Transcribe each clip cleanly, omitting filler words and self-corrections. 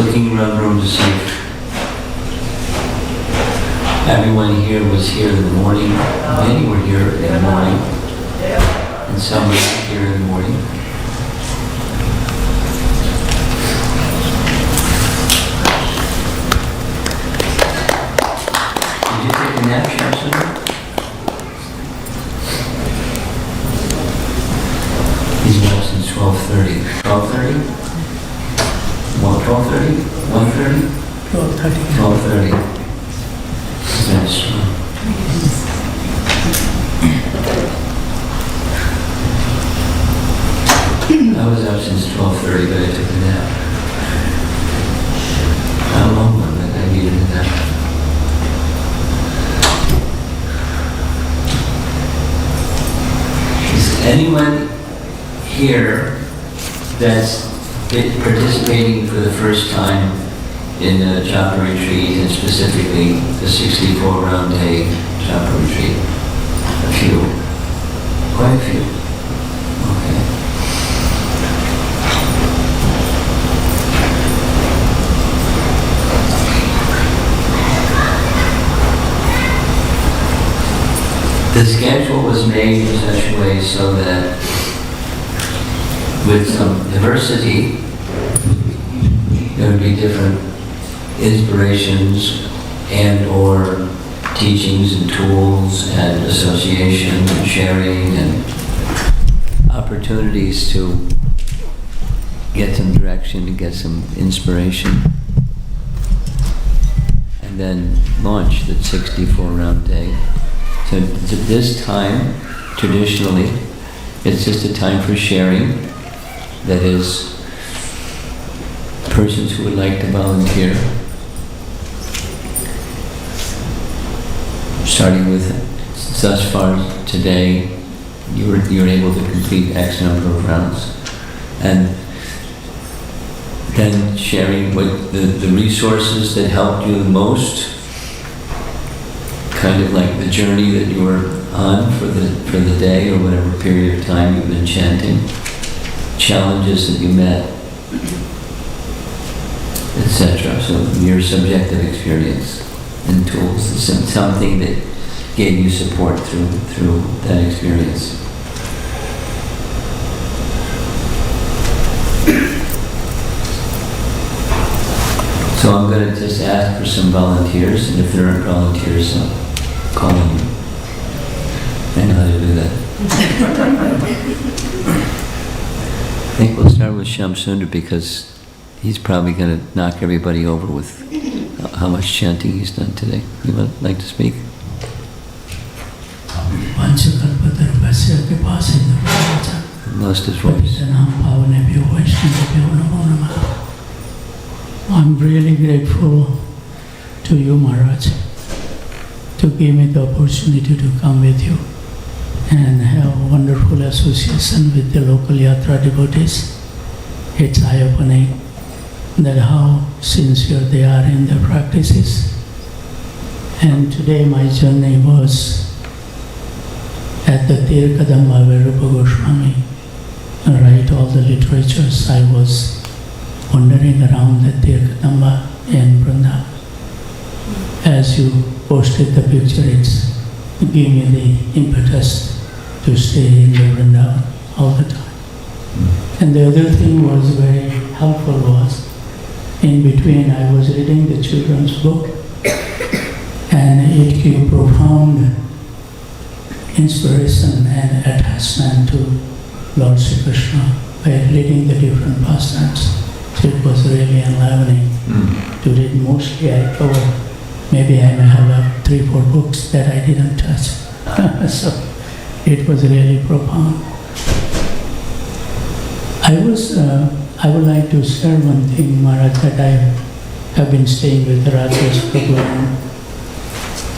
looking around the room to see if everyone here was here in the morning. Many were here in the morning, and some were not here in the morning. Did you take a nap, Shamsun? He's up since 12:30. 12:30? Well, 12:30? 1:30? 12:30. 12:30. That's true. I was up since 12:30, but I took a nap. Not a long one, but I needed a nap. Is anyone here that's participating for the first time in the Japa retreat, and specifically the 64 round day Japa retreat? A few. Quite a few. Okay. The schedule was made in such a way so that with some diversity, there would be different inspirations and or teachings and tools and association and sharing and opportunities to get some direction, to get some inspiration, and then launch the 64 round day. So this time, traditionally, it's just a time for sharing. That is, persons who would like to volunteer, starting with thus far today, you were able to complete X number of rounds, and then sharing what the resources that helped you the most, kind of like the journey that you were on for the day or whatever period of time you've been chanting, challenges that you met, etc. So your subjective experience and tools, something that gave you support through that experience. So I'm going to just ask for some volunteers, and if there aren't volunteers, I'll call on you. I know how to do that. I think we'll start with Shamsundar because he's probably going to knock everybody over with how much chanting he's done today. You would like to speak? Lost his voice. I'm really grateful to you, Maharaj, to give me the opportunity to come with you and have a wonderful association with the local Yatra devotees. It's eye-opening that how sincere they are in their practices. And today my journey was at the Tir Kadamba where Rupa Goswami write all the literatures. I was wandering around the Tir Kadamba in Vrindavan. As you posted the picture, it's gave me the impetus to stay in the Vrindavan all the time. And the other thing was very helpful was, in between I was reading the children's book, and it gave profound inspiration and attachment to Lord Sri Krishna by reading the different pastimes. So it was really enlivening to read. Mostly I covered, maybe I may have 3-4 books that I didn't touch. So it was really profound. I would like to share one thing, Maharaj, that I have been staying with Arati Prabhu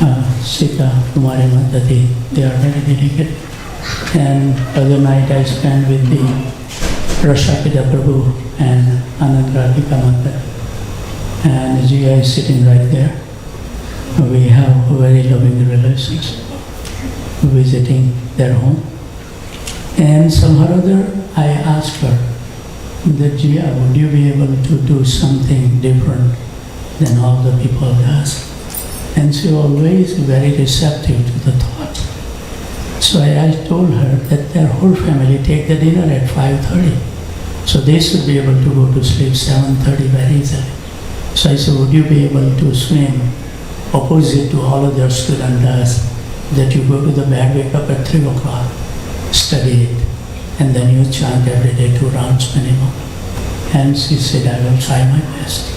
and Sita Kumari Madhati. They are very dedicated. And other night I spent with the Rashapida Prabhu and Anand Radhika Mata. And Jiya is sitting right there. We have a very loving relations, visiting their home. And somehow or other, I asked her that, Jia, would you be able to do something different than all the people does? And she always very receptive to the thought. So I told her that their whole family take the dinner at 5:30. So they should be able to go to sleep 7:30 very easily. So I said, would you be able to swim opposite to all of their student does, that you go to the bed, wake up at 3 o'clock, study it, and then you chant every day 2 rounds minimum. And she said, I will try my best.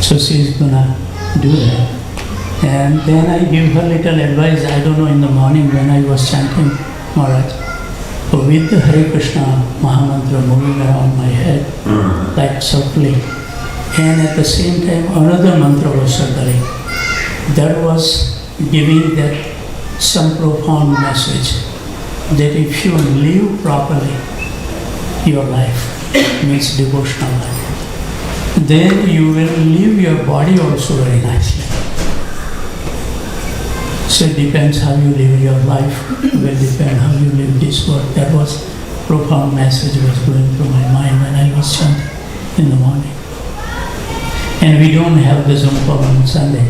So she's gonna do that. And then I give her little advice. I don't know, in the morning when I was chanting Maharaj, with the Hare Krishna Mahamantra moving around my head, like circling, and at the same time another mantra was circling. That was giving that some profound message that if you live properly your life, means devotional life, then you will live your body also very nicely. So it depends how you live your life, will depend how you live this world. That was profound message was going through my mind when I was chanting in the morning. And we don't have the Zoom call on Sunday,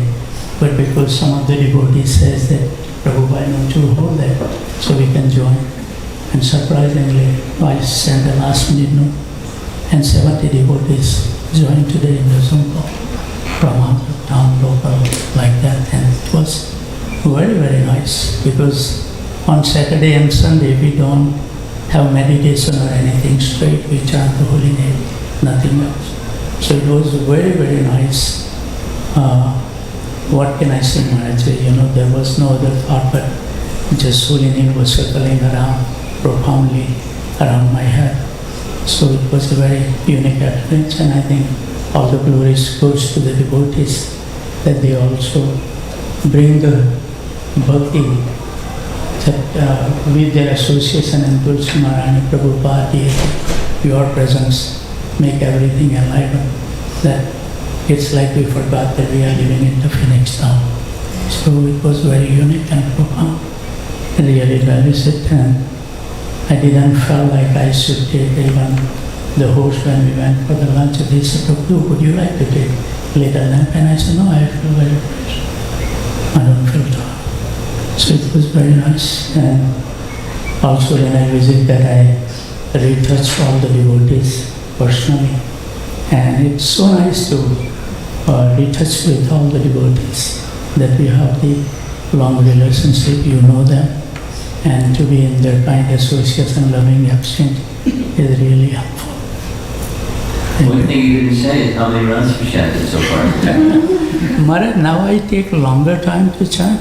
but because some of the devotees says that, Prabhu, why don't you hold that so we can join? And surprisingly, I sent a last minute note, and 70 devotees joined today in the Zoom call from out of town, local, like that. And it was very, very nice, because on Saturday and Sunday we don't have meditation or anything straight, we chant the holy name, nothing else. So it was very, very nice. What can I say, Maharaj? There was no other thought but just holy name was circling around profoundly around my head. So it was a very unique experience, and I think all the glories goes to the devotees that they also bring the bhakti that with their association and Tulsi Maharani Prabhupada, your presence make everything alive. That it's like we forgot that we are living in the Phoenix town. So it was very unique and profound. I really realized it, and I didn't feel like I should take even the host when we went for the lunch. They said, Prabhu, would you like to take a little nap? And I said, no, I feel very fresh. I don't feel tired. So it was very nice. And also when I visited that, I retouched all the devotees personally. And it's so nice to retouch with all the devotees, that we have the long relationship, you know them, and to be in their kind association, loving exchange is really helpful. One thing you didn't say is how many rounds you chanted so far. Maharaj, now I take longer time to chant.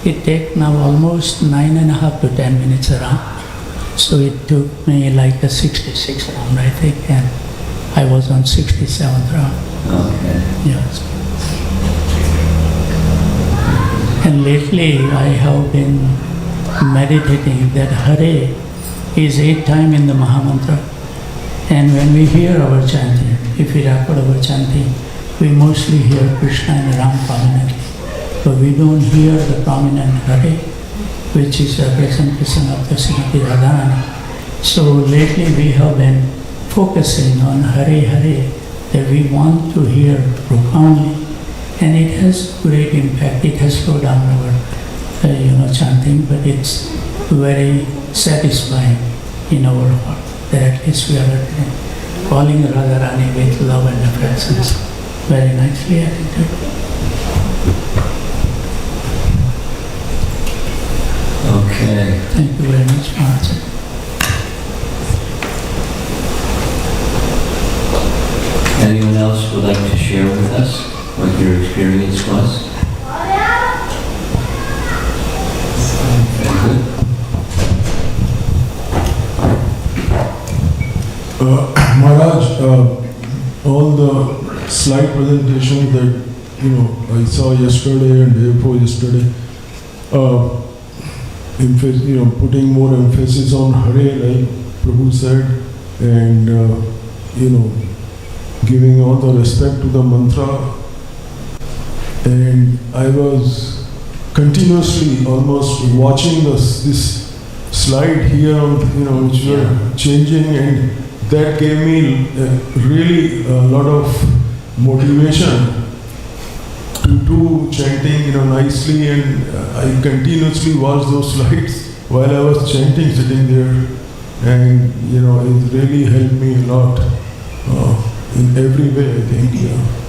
It takes now almost 9.5 to 10 minutes around. So it took me like a 66 round, I think, and I was on 67th round. Okay. Yes. And lately I have been meditating that Hare is 8 times in the Mahamantra. And when we hear our chanting, if we record our chanting, we mostly hear Krishna and Ram prominently. But we don't hear the prominent Hare, which is representation of the Srimati Radharani. So lately we have been focusing on Hare Hare, that we want to hear profoundly, and it has great impact. It has slowed down our chanting, but it's very satisfying in our heart that at least we are calling Radharani with love and affections. Very nicely attitude. Okay. Thank you very much, Maharaj. Anyone else would like to share with us what your experience was? Very good. Maharaj, all the slide presentations that I saw yesterday and day before yesterday, putting more emphasis on Hare, like Prabhu said, and giving all the respect to the mantra. And I was continuously almost watching this slide here, which we are changing and that gave me really a lot of motivation to do chanting, nicely, and I continuously watched those slides while I was chanting, sitting there, and it really helped me a lot in every way. I think,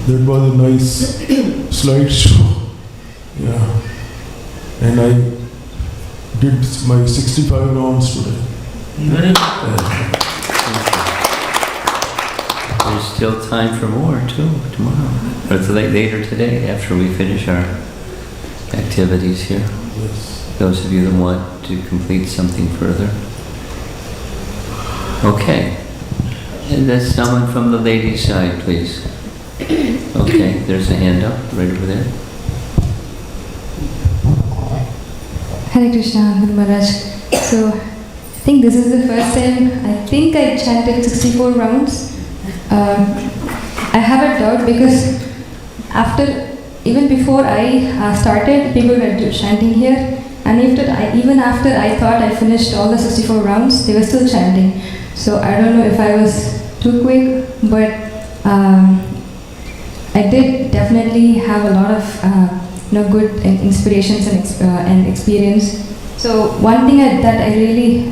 that was a nice slideshow, and I did my 65 rounds today. Very good. There's still time for more too, tomorrow. Or it's later today after we finish our activities here. Yes. Those of you that want to complete something further. Okay. And there's someone from the ladies' side, please. Okay, there's a hand up right over there. Hare Krishna, Guru Maharaj. So, I think this is the first time I chanted 64 rounds. I have a doubt because even before I started, people were chanting here, and even after I thought I finished all the 64 rounds, they were still chanting. So I don't know if I was too quick, but I did definitely have a lot of good inspirations and experience. So one thing that really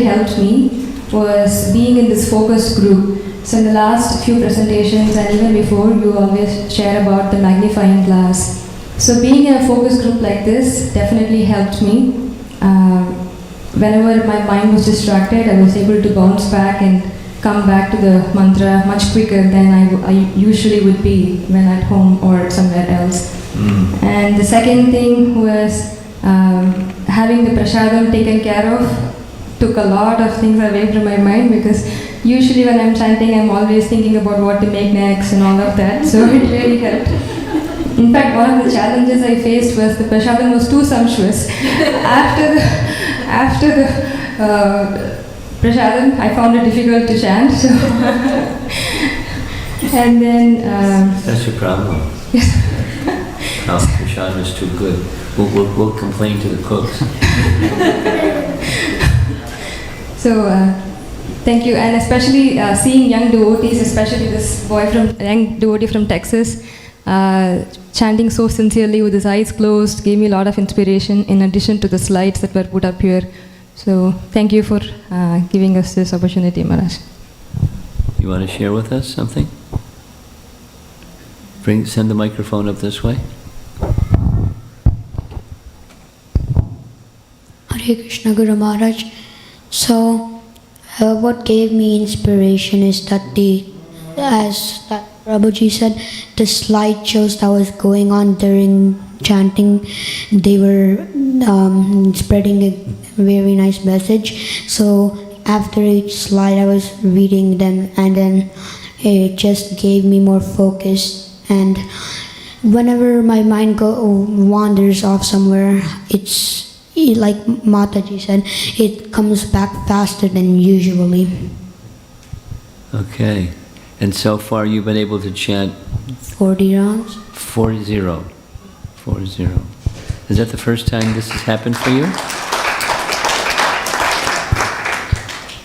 helped me was being in this focus group. So in the last few presentations and even before, you always share about the magnifying glass. So being in a focus group like this definitely helped me. Whenever my mind was distracted, I was able to bounce back and come back to the mantra much quicker than I usually would be when at home or somewhere else. And the second thing was having the prasadam taken care of took a lot of things away from my mind, because usually when I'm chanting, I'm always thinking about what to make next and all of that. So it really helped. In fact, one of the challenges I faced was the prasadam was too sumptuous. After the prasadam, I found it difficult to chant. So and then That's your problem. Prashad is too good. We'll complain to the cooks. So, thank you, and especially seeing young devotees, especially this young devotee from Texas, chanting so sincerely with his eyes closed, gave me a lot of inspiration in addition to the slides that were put up here. So, thank you for giving us this opportunity, Maharaj. You want to share with us something? Send the microphone up this way. Hare Krishna, Guru Maharaj. So, what gave me inspiration is that as that Prabhuji said, the slideshows that was going on during chanting, they were spreading a very nice message. So, after each slide, I was reading them, and then it just gave me more focus. And whenever my mind wanders off somewhere, it's like Mataji said, it comes back faster than usually. Okay. And so far you've been able to chant 40 rounds? 40. 40. Is that the first time this has happened for you?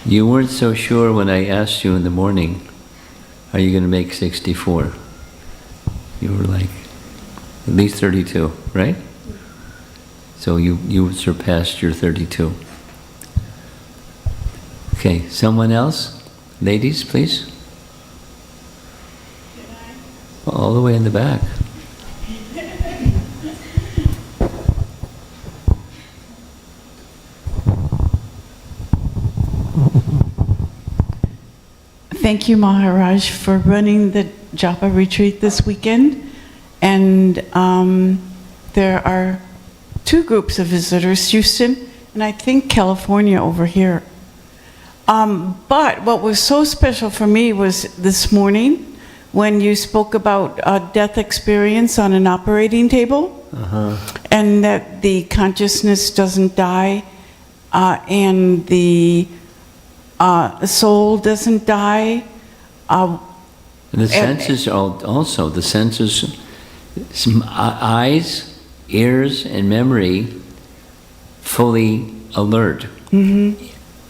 You weren't so sure when I asked you in the morning, are you going to make 64? You were like, at least 32, right? So you surpassed your 32. Okay, someone else? Ladies, please. All the way in the back. Thank you, Maharaj, for running the Japa retreat this weekend. And there are two groups of visitors, Houston and I think California over here. But what was so special for me was this morning when you spoke about a death experience on an operating table, and that the consciousness doesn't die, and the soul doesn't die. And the senses also, the senses, eyes, ears, and memory fully alert.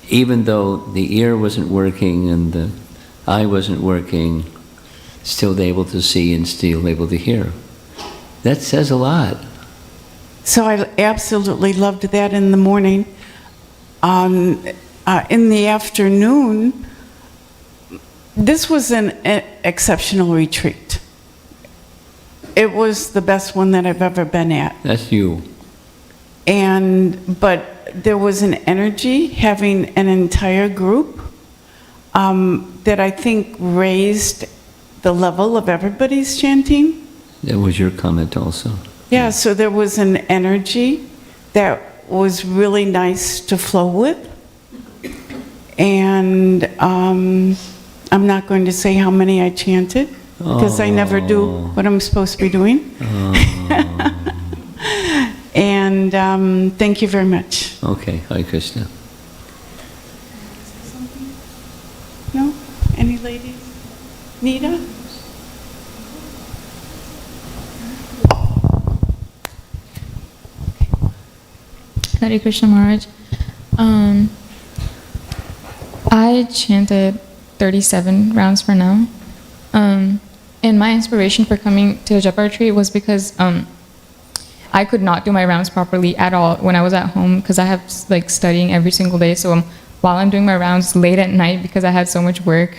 even though the ear wasn't working and the eye wasn't working, still able to see and still able to hear. That says a lot. So I absolutely loved that in the morning. In the afternoon, this was an exceptional retreat. It was the best one that I've ever been at. That's you. But there was an energy having an entire group that I think raised the level of everybody's chanting. That was your comment also. Yeah, so there was an energy that was really nice to flow with. And I'm not going to say how many I chanted, because I never do what I'm supposed to be doing. And thank you very much. Okay, Hare Krishna. No? Any ladies? Nita? Hare Krishna Maharaj. I chanted 37 rounds for now. And my inspiration for coming to a Japa retreat was because I could not do my rounds properly at all when I was at home, because I have like studying every single day. So while I'm doing my rounds late at night because I had so much work,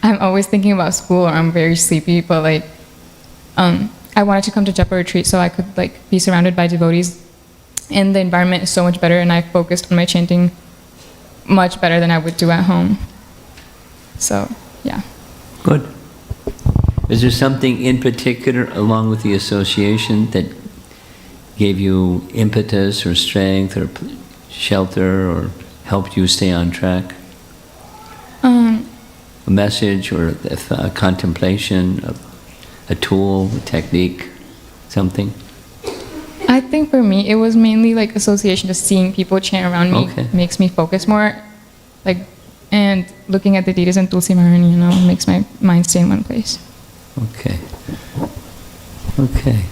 I'm always thinking about school or I'm very sleepy. But like, I wanted to come to Japa retreat so I could like be surrounded by devotees, and the environment is so much better, and I focused on my chanting much better than I would do at home. So, yeah. Good. Is there something in particular, along with the association, that gave you impetus or strength or shelter or helped you stay on track? A message or a contemplation, a tool, a technique, something? I think for me, it was mainly like association, just seeing people chant around me makes me focus more. Like, and looking at the Ditas and Tulsi Maharani, makes my mind stay in one place. Okay. Okay.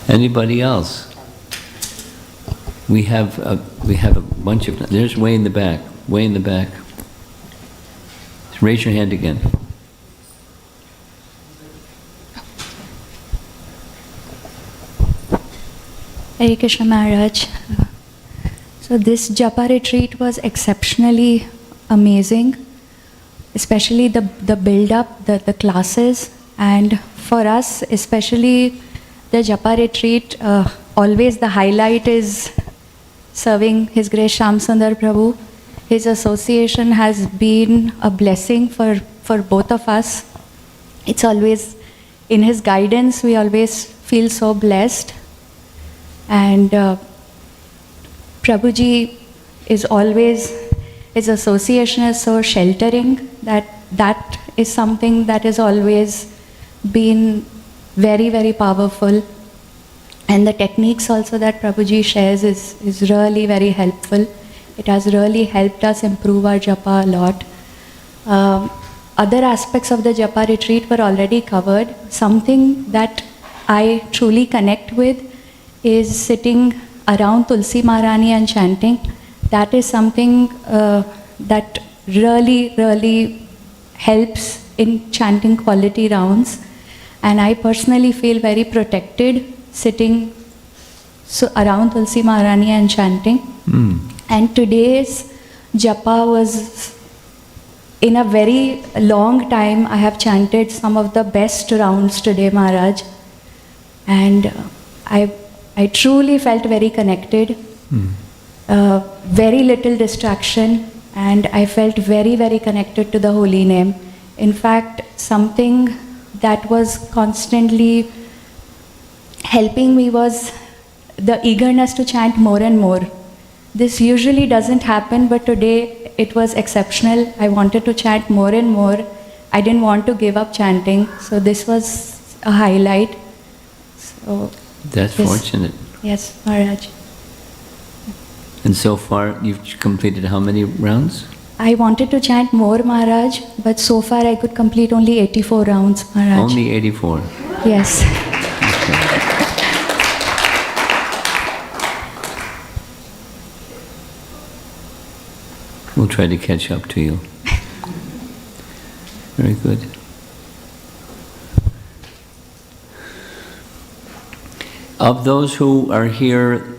Anybody else? We have a bunch of. There's way in the back. Way in the back. Raise your hand again. Hare Krishna Maharaj. So this Japa retreat was exceptionally amazing, especially the build-up, the classes, and for us, especially the Japa retreat, always the highlight is serving His Grace Shyam Sundar Prabhu. His association has been a blessing for both of us. It's always, in his guidance, we always feel so blessed. And Prabhuji is always, his association is so sheltering that is something that has always been very, very powerful. And the techniques also that Prabhuji shares is really very helpful. It has really helped us improve our japa a lot. Other aspects of the japa retreat were already covered. Something that I truly connect with is sitting around Tulsi Maharani and chanting. That is something that really, really helps in chanting quality rounds. And I personally feel very protected sitting around Tulsi Maharani and chanting. And today's japa was, in a very long time, I have chanted some of the best rounds today, Maharaj. And I truly felt very connected, very little distraction, and I felt very, very connected to the holy name. In fact, something that was constantly helping me was the eagerness to chant more and more. This usually doesn't happen, but today it was exceptional. I wanted to chant more and more. I didn't want to give up chanting, so this was a highlight. So that's fortunate. Yes, Maharaj. And so far, you've completed how many rounds? I wanted to chant more, Maharaj, but so far I could complete only 84 rounds, Maharaj. Only 84? Yes. We'll try to catch up to you. Very good. Of those who are here,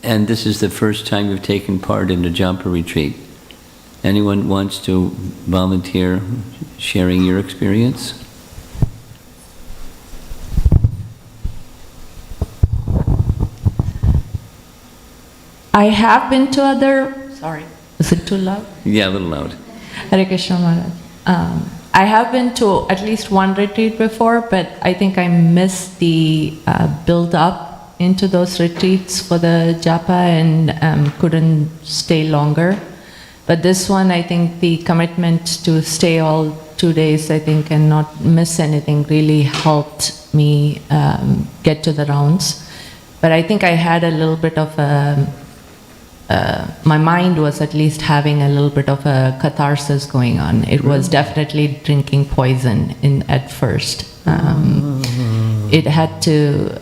and this is the first time you've taken part in the Japa retreat, anyone wants to volunteer sharing your experience? I have been to other, sorry, is it too loud? Yeah, a little loud. Hare Krishna Maharaj. I have been to at least one retreat before, but I think I missed the build up into those retreats for the Japa and couldn't stay longer. But this one, I think the commitment to stay all 2 days, I think, and not miss anything really helped me get to the rounds. But I think I had a little bit of a my mind was at least having a little bit of a catharsis going on. It was definitely drinking poison at first. It had to,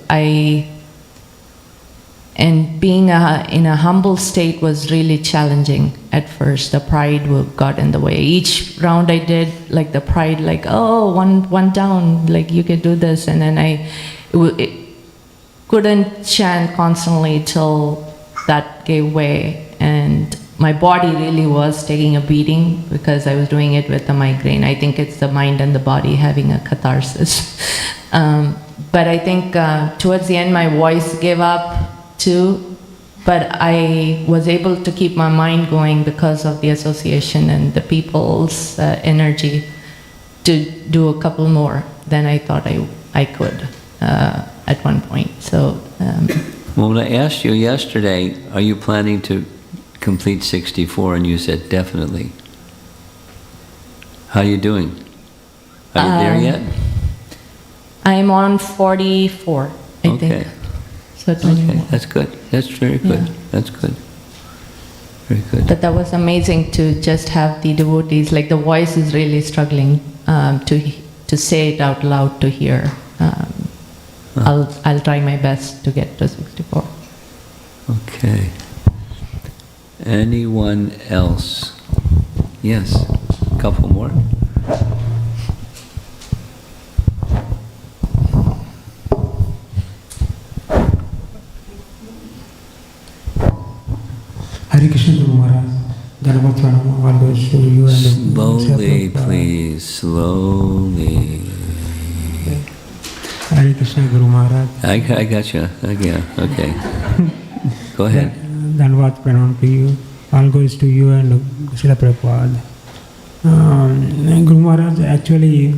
and being in a humble state was really challenging at first. The pride got in the way. Each round I did, like the pride, like, oh, one down, like you could do this. And then I couldn't chant constantly till that gave way, and my body really was taking a beating because I was doing it with a migraine. I think it's the mind and the body having a catharsis. But I think towards the end my voice gave up too, but I was able to keep my mind going because of the association and the people's energy to do a couple more than I thought I could at one point. So. Well, when I asked you yesterday, are you planning to complete 64? And you said definitely. How are you doing? Are you there yet? I'm on 44, I think. So 20 Okay, more. that's good. That's very good. Yeah. That's good. Very good. But that was amazing to just have the devotees, like the voice is really struggling to say it out loud to hear. I'll try my best to get to 64. Okay. Anyone else? Yes, a couple more. Hare Krishna Guru Maharaj, Dhanavad Pranam, all goes to you and Slowly, please, slowly. Hare Krishna Guru Maharaj. I got you. Yeah, okay. Go ahead. Dhanavad Pranam to you, all goes to you and Srila Prabhupada. Guru Maharaj, actually,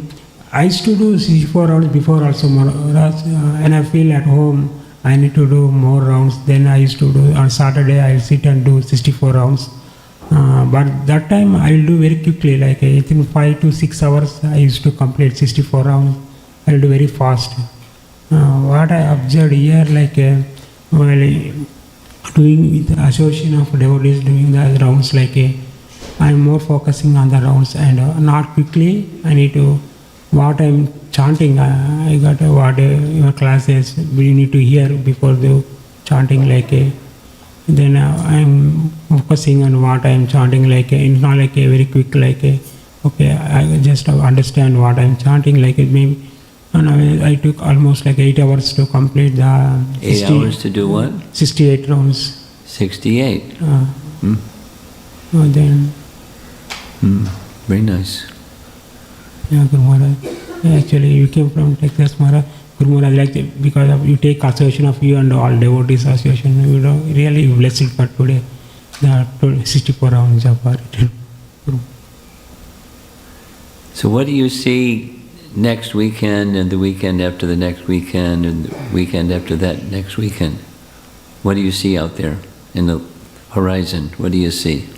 I used to do 64 rounds before also, Maharaj, and I feel at home I need to do more rounds. Then I used to do, on Saturday I'll sit and do 64 rounds. But that time I'll do very quickly, like within 5 to 6 hours I used to complete 64 rounds. I'll do very fast. What I observed here, like while doing with the association of devotees doing the rounds, like I'm more focusing on the rounds and not quickly. I need to, what I'm chanting, I got what your classes we need to hear before the chanting, like then I'm focusing on what I'm chanting, like it's not like a very quick, like okay, I just understand what I'm chanting, like it may. And I took almost like 8 hours to complete the 8 hours to do what? 68 rounds. 68. Then. Very nice. Yeah, Guru Maharaj. Yeah, actually, you came from Texas, Maharaj. Guru Maharaj, like because of you take association of you and all devotees association, you know, really blessed for today. The 64 rounds Japa. So what do you see next weekend and the weekend after the next weekend and the weekend after that next weekend? What do you see out there in the horizon? What do you see?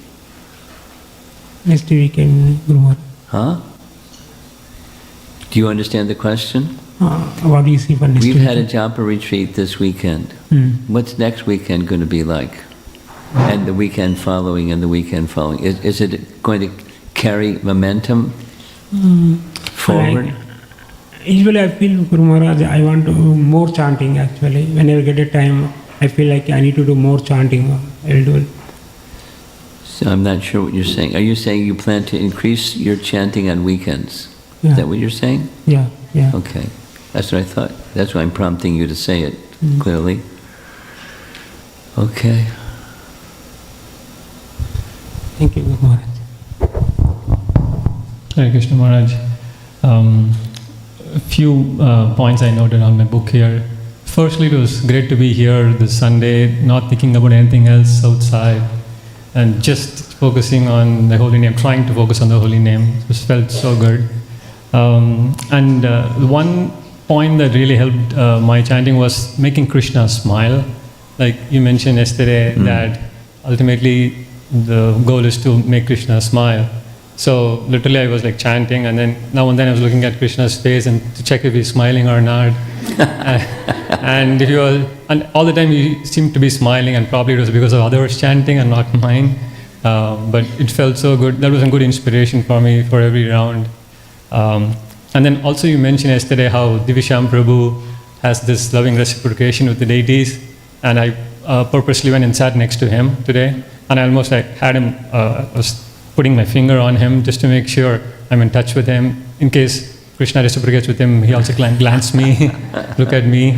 Next weekend, Guru Maharaj. Huh? Do you understand the question? What do you see for next We've weekend? had a Japa retreat this weekend. What's next weekend going to be like? And the weekend following and the weekend following? Is it going to carry momentum forward? Usually I feel, Guru Maharaj, I want to do more chanting actually. Whenever I get a time, I feel like I need to do more chanting. I will do it. So I'm not sure what you're saying. Are you saying you plan to increase your chanting on weekends? Yeah. Is that what you're saying? Yeah, yeah. Okay. That's what I thought. That's why I'm prompting you to say it clearly. Okay. Thank you, Maharaj. Hare Krishna Maharaj. A few points I noted on my book here. Firstly, it was great to be here this Sunday, not thinking about anything else outside, and just focusing on the holy name, trying to focus on the holy name. It just felt so good. One point that really helped my chanting was making Krishna smile. Like you mentioned yesterday, that ultimately the goal is to make Krishna smile. So literally I was like chanting, and then now and then I was looking at Krishna's face and to check if he's smiling or not. And all the time he seemed to be smiling, and probably it was because of others chanting and not mine. But it felt so good. That was a good inspiration for me for every round. And then also you mentioned yesterday how Divisham Prabhu has this loving reciprocation with the deities, and I purposely went and sat next to him today, and I almost had him, was putting my finger on him just to make sure I'm in touch with him. In case Krishna reciprocates with him, he also glance me, look at me.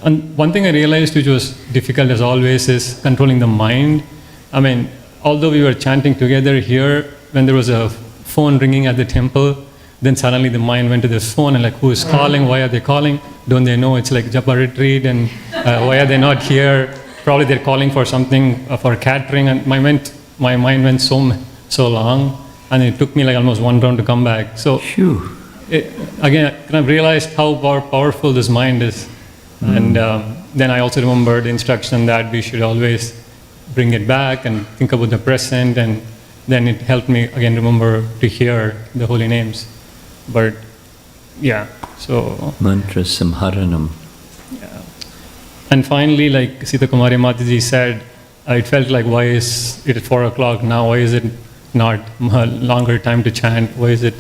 And one thing I realized which was difficult as always is controlling the mind. I mean, although we were chanting together here, when there was a phone ringing at the temple, then suddenly the mind went to this phone and like, who is calling? Why are they calling? Don't they know it's like Japa retreat? And why are they not here? Probably they're calling for something for catering. And my mind went so long, and it took me like almost one round to come back. So again, I kind of realized how powerful this mind is. And then I also remembered the instruction that we should always bring it back and think about the present, and then it helped me again remember to hear the holy names. But yeah, so mantra samharanam. Yeah. And finally, like Sita Kumari Mataji said, it felt like, why is it at 4 o'clock now? Why is it not a longer time to chant? Why is it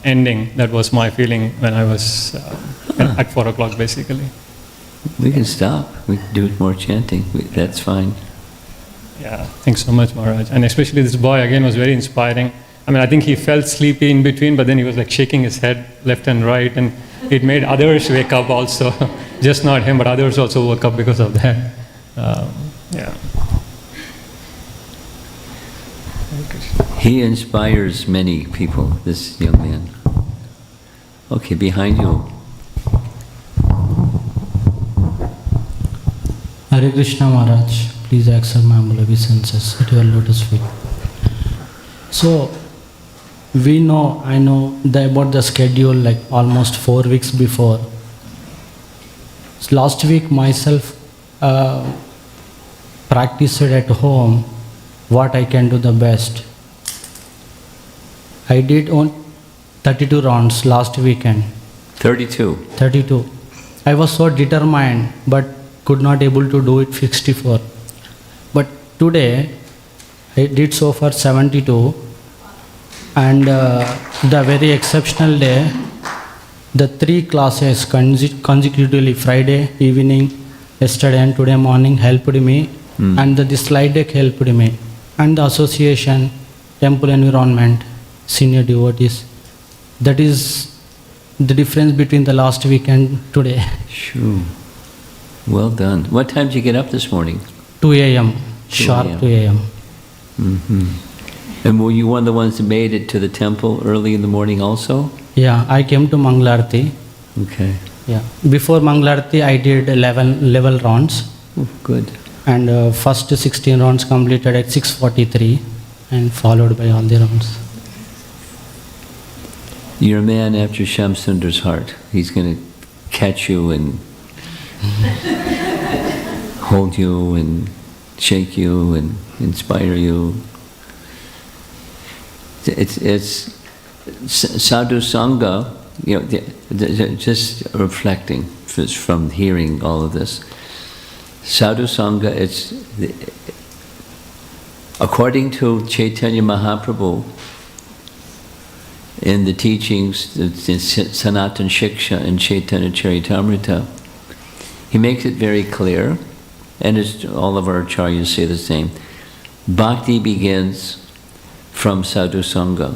ending? That was my feeling when I was at 4 o'clock basically. We can stop. We can do more chanting. That's fine. Yeah, thanks so much, Maharaj. And especially this boy again was very inspiring. I mean, I think he felt sleepy in between, but then he was like shaking his head left and right, and it made others wake up also. Just not him, but others also woke up because of that. Yeah. He inspires many people, this young man. Okay, behind you. Hare Krishna Maharaj, please accept my humble obeisances at your lotus feet. So, I know about the schedule like almost 4 weeks before. So last week myself practiced at home what I can do the best. I did on 32 rounds last weekend. 32. I was so determined, but could not able to do it 64. But today I did so far 72, and the very exceptional day, the 3 classes consecutively, Friday evening, yesterday and today morning, helped me, and the slide deck helped me, and the association, temple environment, senior devotees. That is the difference between the last week and today. Sure. Well done. What time did you get up this morning? 2 a.m. Sharp 2 a.m. And were you one of the ones that made it to the temple early in the morning also? Yeah, I came to Mangalarti. Okay. Yeah. Before Mangalarti, I did 11 rounds. Oh, good. And first 16 rounds completed at 6:43, and followed by all the rounds. You're a man after Shyam Sundar's heart. He's going to catch you and hold you and shake you and inspire you. It's sadhu sangha, you know, just reflecting from hearing all of this. Sadhu sangha, it's according to Chaitanya Mahaprabhu, in the teachings, in Sanatan Shiksha and Chaitanya Charitamrita, he makes it very clear, and all of our acharyas say the same. Bhakti begins from sadhu sangha.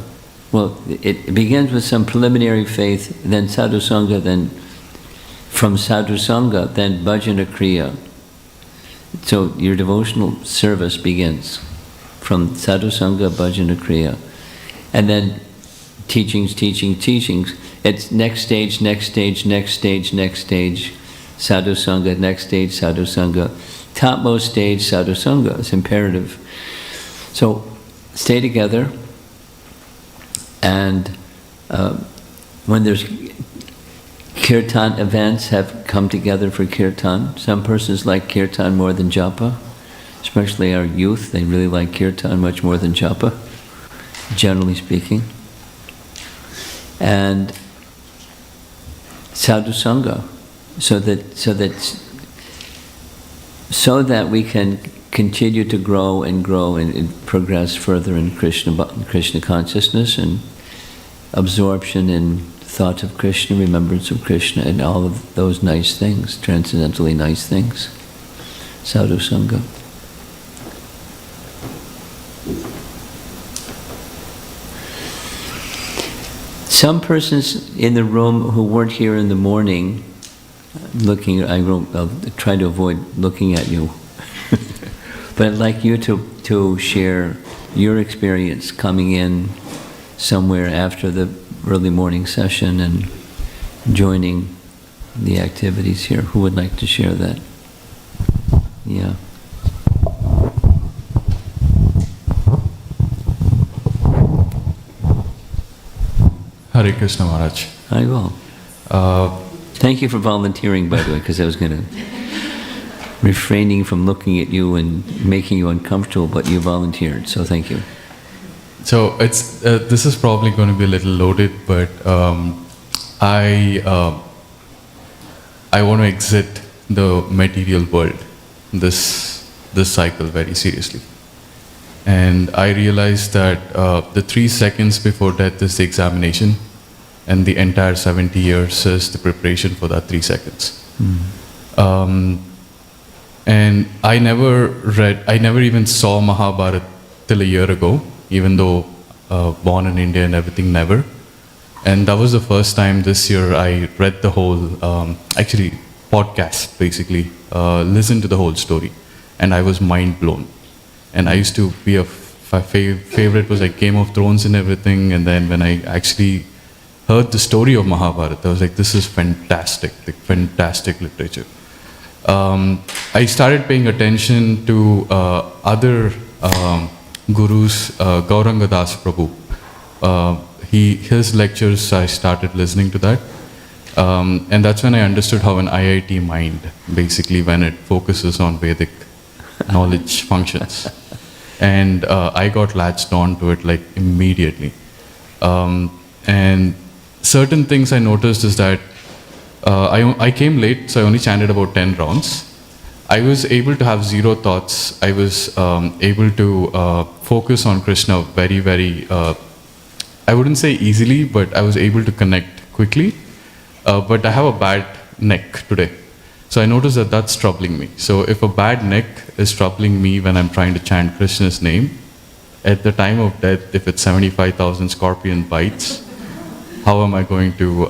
Well, it begins with some preliminary faith, then sadhu sangha, then from sadhu sangha, then bhajana kriya. So your devotional service begins from sadhu sangha, bhajana kriya, and then teachings. It's next stage, sadhu sangha, next stage, sadhu sangha. Topmost stage, sadhu sangha. It's imperative. So stay together, and when there's kirtan events, have come together for kirtan. Some persons like kirtan more than japa, especially our youth. They really like kirtan much more than japa, generally speaking. And sadhu sangha, so that we can continue to grow and progress further in Krishna consciousness and absorption in thought of Krishna, remembrance of Krishna, and all of those nice things, transcendentally nice things. Sadhu sangha. Some persons in the room who weren't here in the morning, I'll try to avoid looking at you, but I'd like you to share your experience coming in somewhere after the early morning session and joining the activities here. Who would like to share that? Yeah. Hare Krishna Maharaj. I will. Thank you for volunteering, by the way, because I was going to refraining from looking at you and making you uncomfortable, but you volunteered, so thank you. So it's this is probably going to be a little loaded, but I want to exit the material world, this cycle, very seriously. And I realized that the 3 seconds before death is the examination, and the entire 70 years is the preparation for that 3 seconds. And I never even saw Mahabharata till a year ago, even though born in India and everything, never. And that was the first time this year I read the whole, actually podcast basically, listened to the whole story, and I was mind blown. And I used to be favorite was like Game of Thrones and everything, and then when I actually heard the story of Mahabharata, I was like, this is fantastic, like fantastic literature. I started paying attention to other gurus, Gauranga Das Prabhu. His lectures, I started listening to that. And that's when I understood how an IIT mind, basically when it focuses on Vedic knowledge functions. And I got latched on to it like immediately. And certain things I noticed is that I came late, so I only chanted about 10 rounds. I was able to have zero thoughts. I was able to focus on Krishna very, very, I wouldn't say easily, but I was able to connect quickly. But I have a bad neck today. So I noticed that that's troubling me. So if a bad neck is troubling me when I'm trying to chant Krishna's name, at the time of death, if it's 75,000 scorpion bites, how am I going to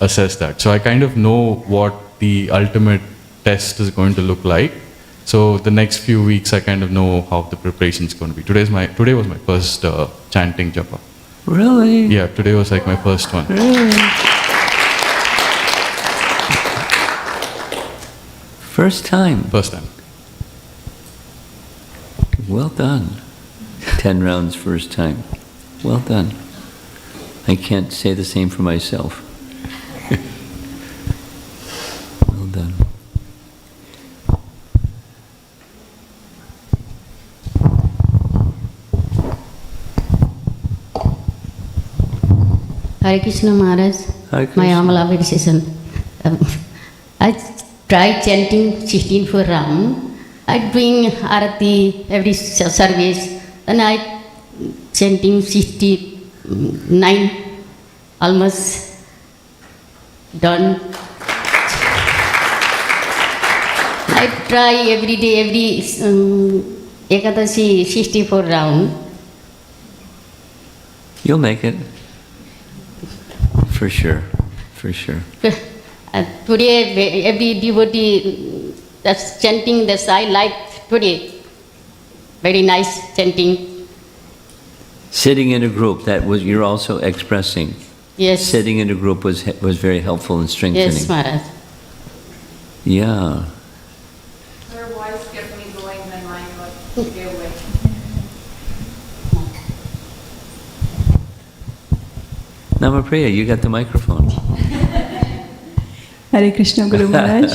assess that? So I kind of know what the ultimate test is going to look like. So the next few weeks, I kind of know how the preparation is going to be. Today was my first chanting japa. Really? Yeah, today was like my first one. Really? First time? First time. Well done. 10 rounds first time. Well done. I can't say the same for myself. Well done. Hare Krishna Maharaj, Hare Krishna. my Amala meditation. I tried chanting 16 for Ram. I doing Arati every service, and I chanting 69, almost done. I try every day, every Ekadashi 64 round. You'll make it. For sure. For sure. Today, every devotee that's chanting this, I like today. Very nice chanting. Sitting in a group, you're also expressing. Yes. Sitting in a group was very helpful and strengthening. Yes, Maharaj. Yeah. Her voice kept me going when mine got away. Namapriya, you got the microphone. Hare Krishna, Guru Maharaj.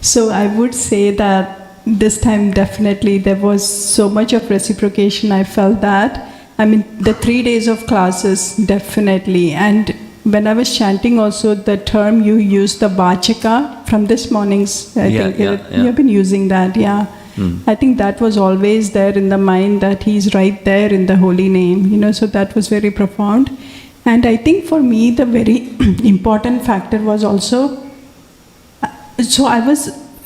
So I would say that this time definitely there was so much of reciprocation. I felt that. I mean, the 3 days of classes, definitely. And when I was chanting also, the term you used, the Vachaka, from this morning's, I think you have been using that, yeah. I think that was always there in the mind, that he's right there in the holy name, so that was very profound. And I think for me, the very important factor was also,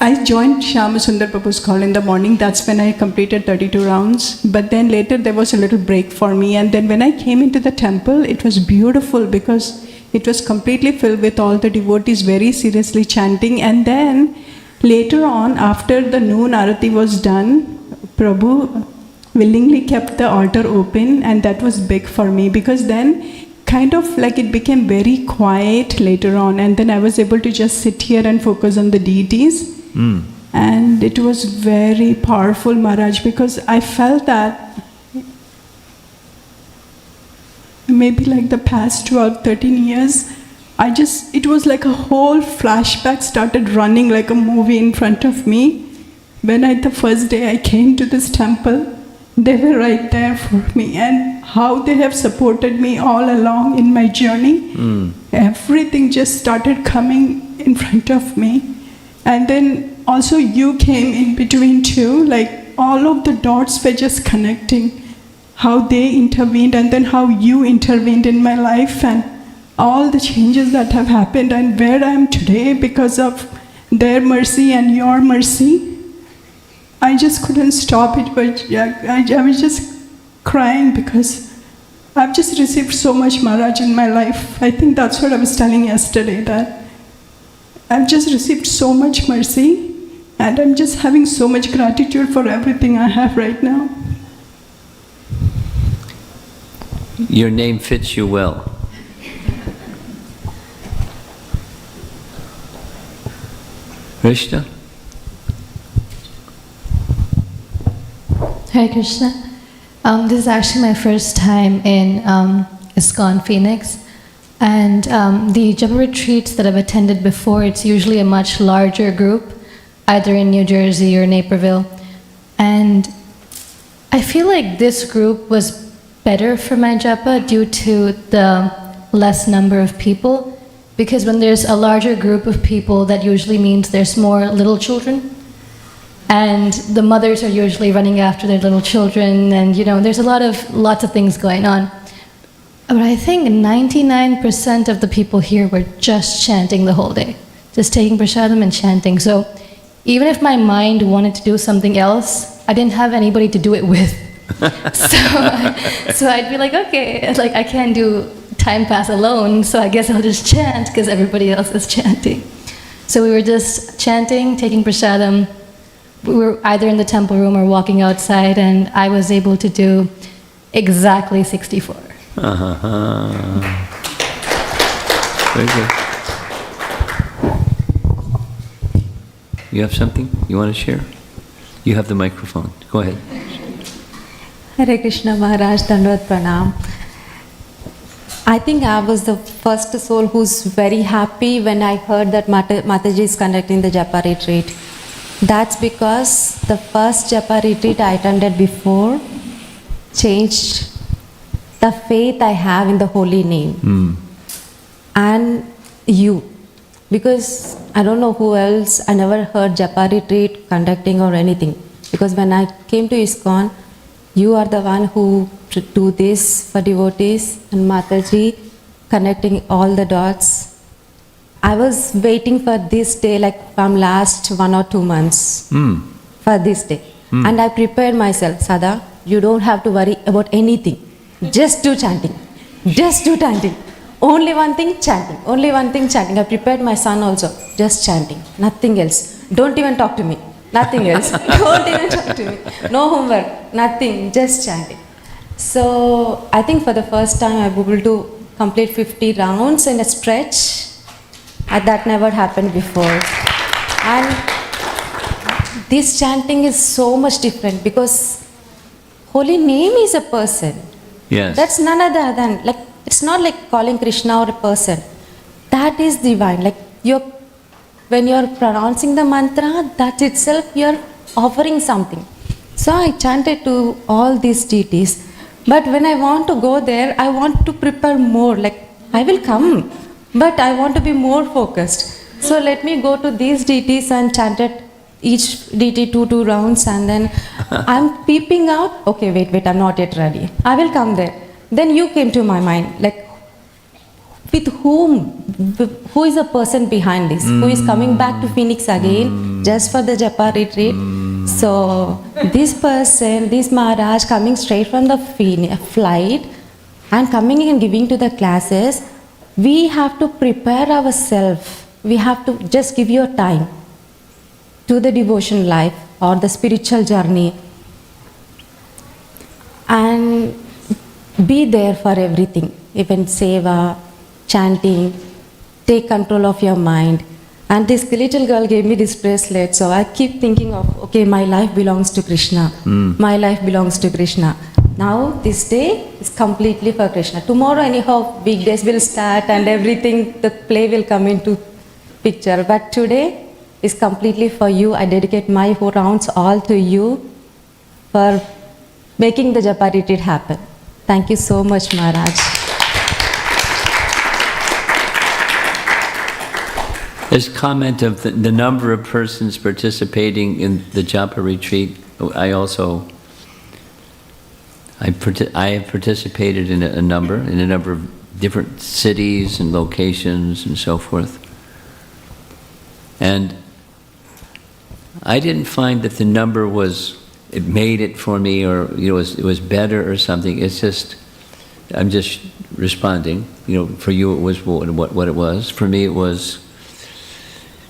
I joined Shyama Sundar Prabhu's call in the morning. That's when I completed 32 rounds. But then later there was a little break for me. And then when I came into the temple, it was beautiful because it was completely filled with all the devotees very seriously chanting. And then later on, after the noon Arati was done, Prabhu willingly kept the altar open, and that was big for me because then kind of like it became very quiet later on, and then I was able to just sit here and focus on the deities. And it was very powerful, Maharaj, because I felt that maybe like the past 12, 13 years, it was like a whole flashback started running like a movie in front of me. When the first day I came to this temple, they were right there for me, and how they have supported me all along in my journey. Everything just started coming in front of me. And then also you came in between too, like all of the dots were just connecting, how they intervened and then how you intervened in my life, and all the changes that have happened and where I am today because of their mercy and your mercy. I just couldn't stop it, but I was just crying because I've just received so much, Maharaj, in my life. I think that's what I was telling yesterday, that I've just received so much mercy, and I'm just having so much gratitude for everything I have right now. Your name fits you well. Krishna? Hare Krishna. This is actually my first time in ISKCON Phoenix. And the Japa retreats that I've attended before, it's usually a much larger group, either in New Jersey or Naperville. And I feel like this group was better for my Japa due to the less number of people. Because when there's a larger group of people, that usually means there's more little children. And the mothers are usually running after their little children, and there's lots of things going on. But I think 99% of the people here were just chanting the whole day, just taking prasadam and chanting. So even if my mind wanted to do something else, I didn't have anybody to do it with. so I'd be like, okay, like I can't do time pass alone, so I guess I'll just chant because everybody else is chanting. So we were just chanting, taking prasadam. We were either in the temple room or walking outside, and I was able to do exactly 64. Very good. You have something you want to share? You have the microphone. Go ahead. Hare Krishna, Maharaj, Dandavat Pranam. I think I was the first soul who's very happy when I heard that Mataji is conducting the Japa retreat. That's because the first Japa retreat I attended before changed the faith I have in the holy name. And you. Because I don't know who else, I never heard Japa retreat conducting or anything. Because when I came to ISKCON, you are the one who do this for devotees, and Mataji connecting all the dots. I was waiting for this day like from last 1 or 2 months for this day. And I prepared myself, Sada, you don't have to worry about anything. Just do chanting. Just do chanting. Only one thing, chanting. Only one thing, chanting. I prepared my son also. Just chanting. Nothing else. Don't even talk to me. Nothing else. Don't even talk to me. No homework. Nothing. Just chanting. So I think for the first time I was able to complete 50 rounds in a stretch. That never happened before. And this chanting is so much different because holy name is a person. Yes. That's none other than, like, it's not like calling Krishna or a person. That is divine. Like, when you're pronouncing the mantra, that itself you're offering something. So I chanted to all these deities. But when I want to go there, I want to prepare more. Like, I will come, but I want to be more focused. So let me go to these deities and chanted each deity 2 rounds, and then I'm peeping out. Okay, wait, I'm not yet ready. I will come there. Then you came to my mind, like, with who is the person behind this? Who is coming back to Phoenix again just for the Japa retreat? So this person, this Maharaj coming straight from the flight and coming and giving to the classes, we have to prepare ourselves. We have to just give your time to the devotion life or the spiritual journey and be there for everything, even seva, chanting, take control of your mind. And this little girl gave me this bracelet, so I keep thinking of, okay, my life belongs to Krishna. My life belongs to Krishna. Now, this day is completely for Krishna. Tomorrow, anyhow, weekdays will start and everything, the play will come into picture. But today is completely for you. I dedicate my 4 rounds all to you for making the Japa retreat happen. Thank you so much, Maharaj. This comment of the number of persons participating in the Japa retreat, I have participated in a number of different cities and locations and so forth. And I didn't find that the number it made it for me, or it was better or something. It's just, I'm just responding. For you it was what it was. For me it was,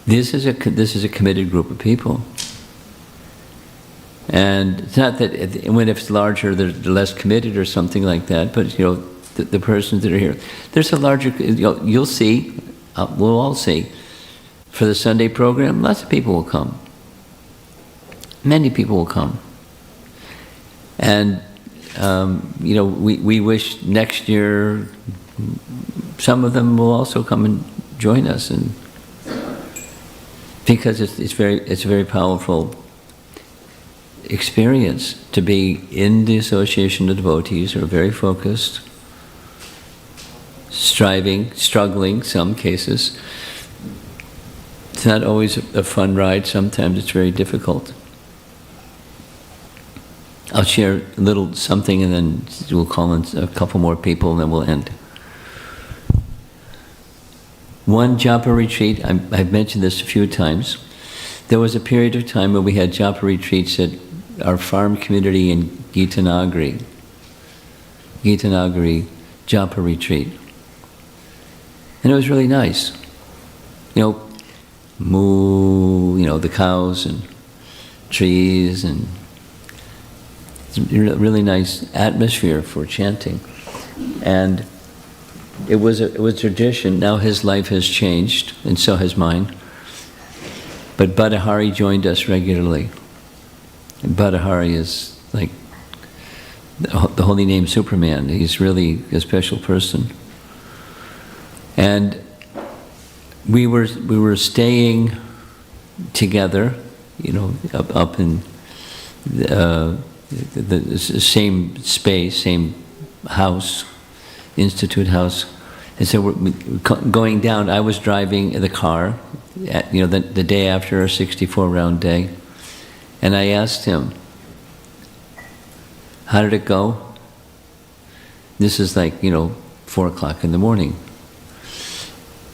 this is a committed group of people. And it's not that when it's larger they're less committed or something like that, but the persons that are here, there's a larger, you'll see, we'll all see, for the Sunday program, lots of people will come. Many people will come. And we wish next year some of them will also come and join us, and because it's a very powerful experience to be in the association of devotees who are very focused, striving, struggling, some cases. It's not always a fun ride, sometimes it's very difficult. I'll share a little something and then we'll call in a couple more people and then we'll end. One Japa retreat, I've mentioned this a few times. There was a period of time where we had Japa retreats at our farm community in Gitanagari Japa retreat. And it was really nice. Moo, the cows and trees, and it's a really nice atmosphere for chanting. And it was tradition. Now his life has changed, and so has mine. But Badahari joined us regularly. And Badahari is like the holy name Superman. He's really a special person. And we were staying together, up in the same space, same house, Institute House. And so we're going down. I was driving the car, the day after our 64-round day, and I asked him, "How did it go?" This is like 4 o'clock in the morning.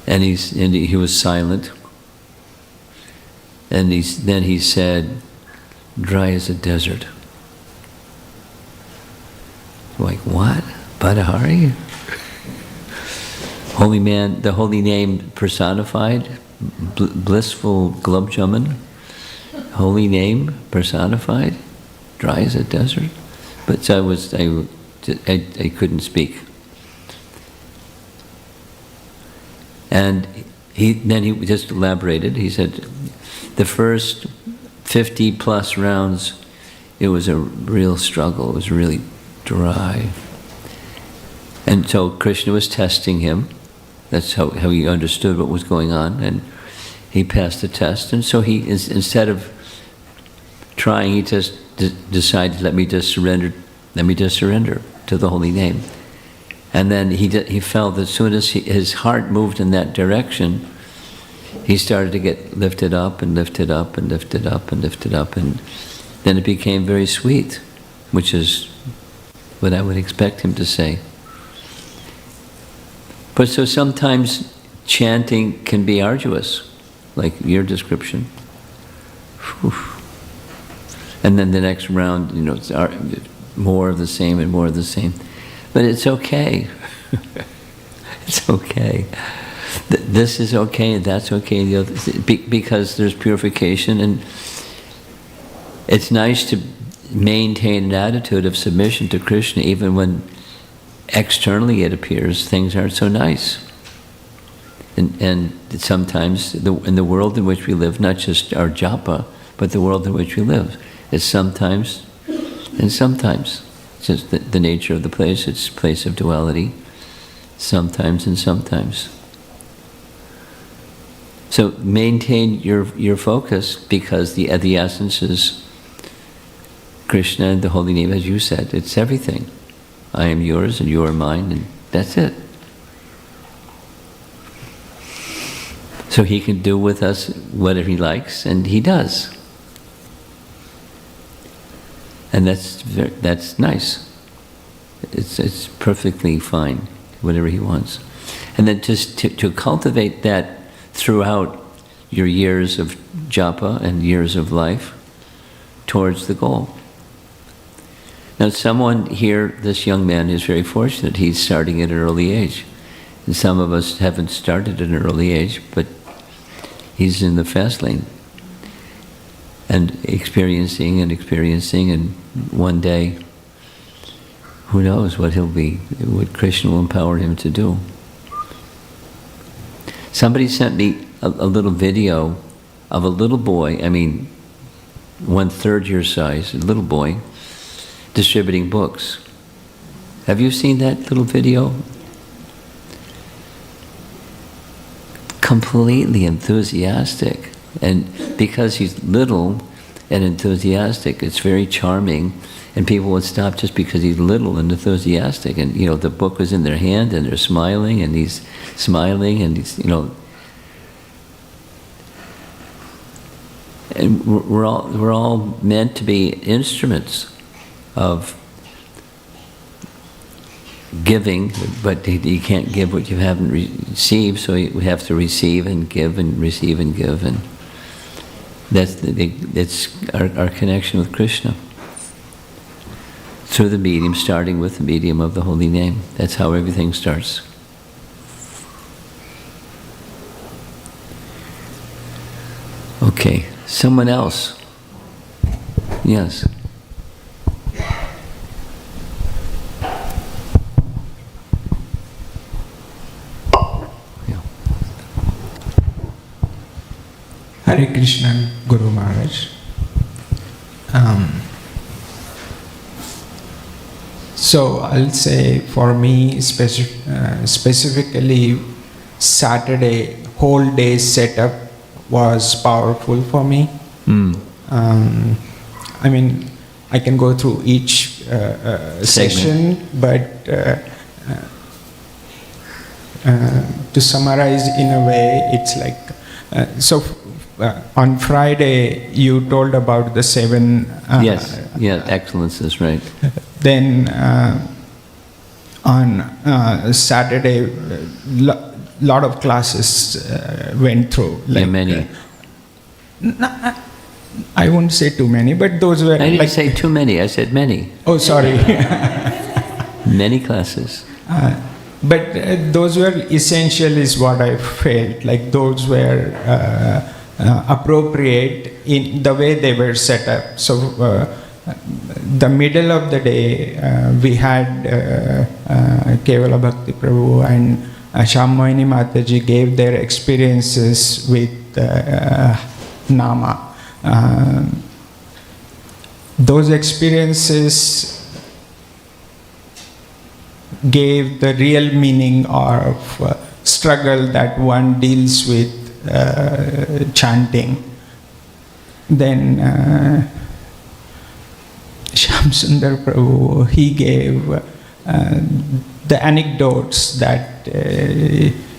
And he was silent. And then he said, dry as a desert. Like, what? Badahari? Holy man, the holy name personified, blissful Gulab Jamun, holy name personified, dry as a desert. But so I couldn't speak. And then he just elaborated. He said, the first 50 plus rounds, it was a real struggle. It was really dry. And so Krishna was testing him. That's how he understood what was going on, and he passed the test. And so he, instead of trying, he just decided, let me just surrender to the holy name. And then he felt that as soon as his heart moved in that direction, he started to get lifted up and lifted up and lifted up and lifted up, and then it became very sweet, which is what I would expect him to say. But so sometimes chanting can be arduous, like your description. Whew. And then the next round, it's more of the same and more of the same. But it's okay. It's okay. This is okay, and that's okay, and the other, because there's purification, and it's nice to maintain an attitude of submission to Krishna even when externally it appears things aren't so nice. And sometimes in the world in which we live, not just our japa, but the world in which we live, it's sometimes and sometimes. It's just the nature of the place, it's a place of duality, sometimes and sometimes. So maintain your focus, because the essence is Krishna and the holy name, as you said, it's everything. I am yours and you are mine, and that's it. So he can do with us whatever he likes, and he does. And that's nice. It's perfectly fine, whatever he wants. And then just to cultivate that throughout your years of japa and years of life towards the goal. Now someone here, this young man, is very fortunate. He's starting at an early age. And some of us haven't started at an early age, but he's in the fast lane. And experiencing, and one day, who knows what he'll be, what Krishna will empower him to do. Somebody sent me a little video of a little boy, 1/3 your size, a little boy, distributing books. Have you seen that little video? Completely enthusiastic. And because he's little and enthusiastic, it's very charming. And people would stop just because he's little and enthusiastic. And, the book was in their hand and they're smiling and he's smiling and he's, And we're all meant to be instruments of giving, but you can't give what you haven't received, so we have to receive and give and receive and give, and that's our connection with Krishna. Through the medium, starting with the medium of the holy name. That's how everything starts. Okay, someone else. Yes. Hare Krishna, Guru Maharaj. So I'll say for me specifically Saturday whole day setup was powerful for me. I can go through each session, but to summarize in a way, it's like on Friday you told about the 7 excellences, right? Then on Saturday lot of classes went through. Yeah, many. I won't say too many, but those were. I didn't say too many. I said many. Oh, sorry. Many classes. But those were essential, is what I felt. Like those were appropriate in the way they were set up. So the middle of the day, we had Kevala Bhakti Prabhu and Shammohini Mataji gave their experiences with Nama. Those experiences gave the real meaning of struggle that one deals with chanting. Then Shyam Sundar Prabhu, he gave the anecdotes that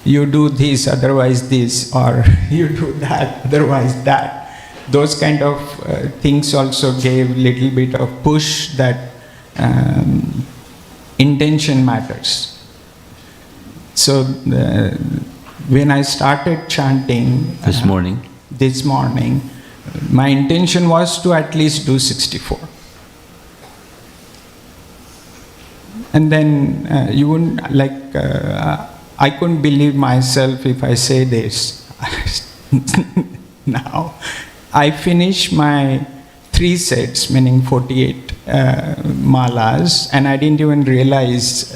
you do this, otherwise this, or you do that, otherwise that. Those kind of things also gave little bit of push that intention matters. So when I started chanting this morning, my intention was to at least do 64. And then you wouldn't I couldn't believe myself if I say this now. I finished my 3 sets, meaning 48 malas, and I didn't even realize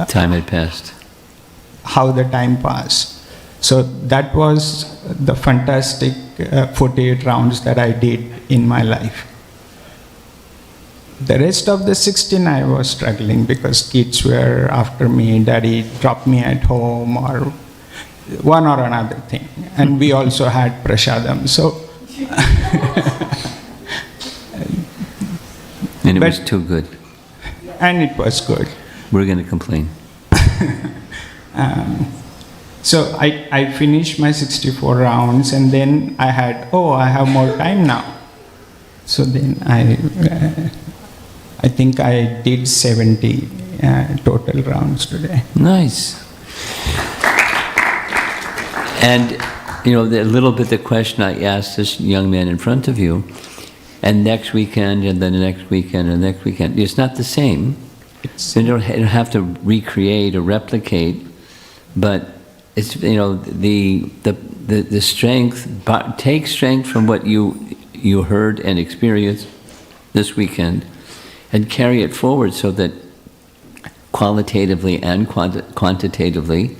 time had passed. How the time passed. So that was the fantastic 48 rounds that I did in my life. The rest of the 16 I was struggling because kids were after me, daddy dropped me at home or one or another thing. And we also had prasadam. So and it was too good. And it was good. We're going to complain. So I finished my 64 rounds and then I had, I have more time now. So then I think I did 70 total rounds today. Nice. And, a little bit the question I asked this young man in front of you, and next weekend, and then the next weekend, and the next weekend, it's not the same. You don't have to recreate or replicate, but it's, the strength, take strength from what you heard and experienced this weekend and carry it forward so that qualitatively and quantitatively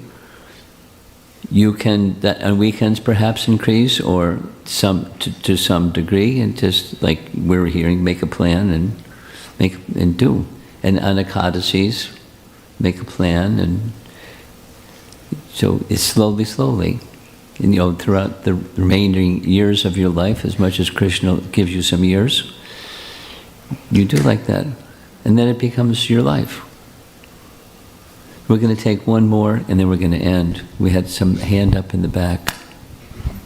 you can, on weekends perhaps increase or to some degree, and just like we're hearing, make a plan and do. And on Ekadashis, make a plan, and so it's slowly. And throughout the remaining years of your life, as much as Krishna gives you some years, you do like that. And then it becomes your life. We're going to take one more, and then we're going to end. We had some hand up in the back.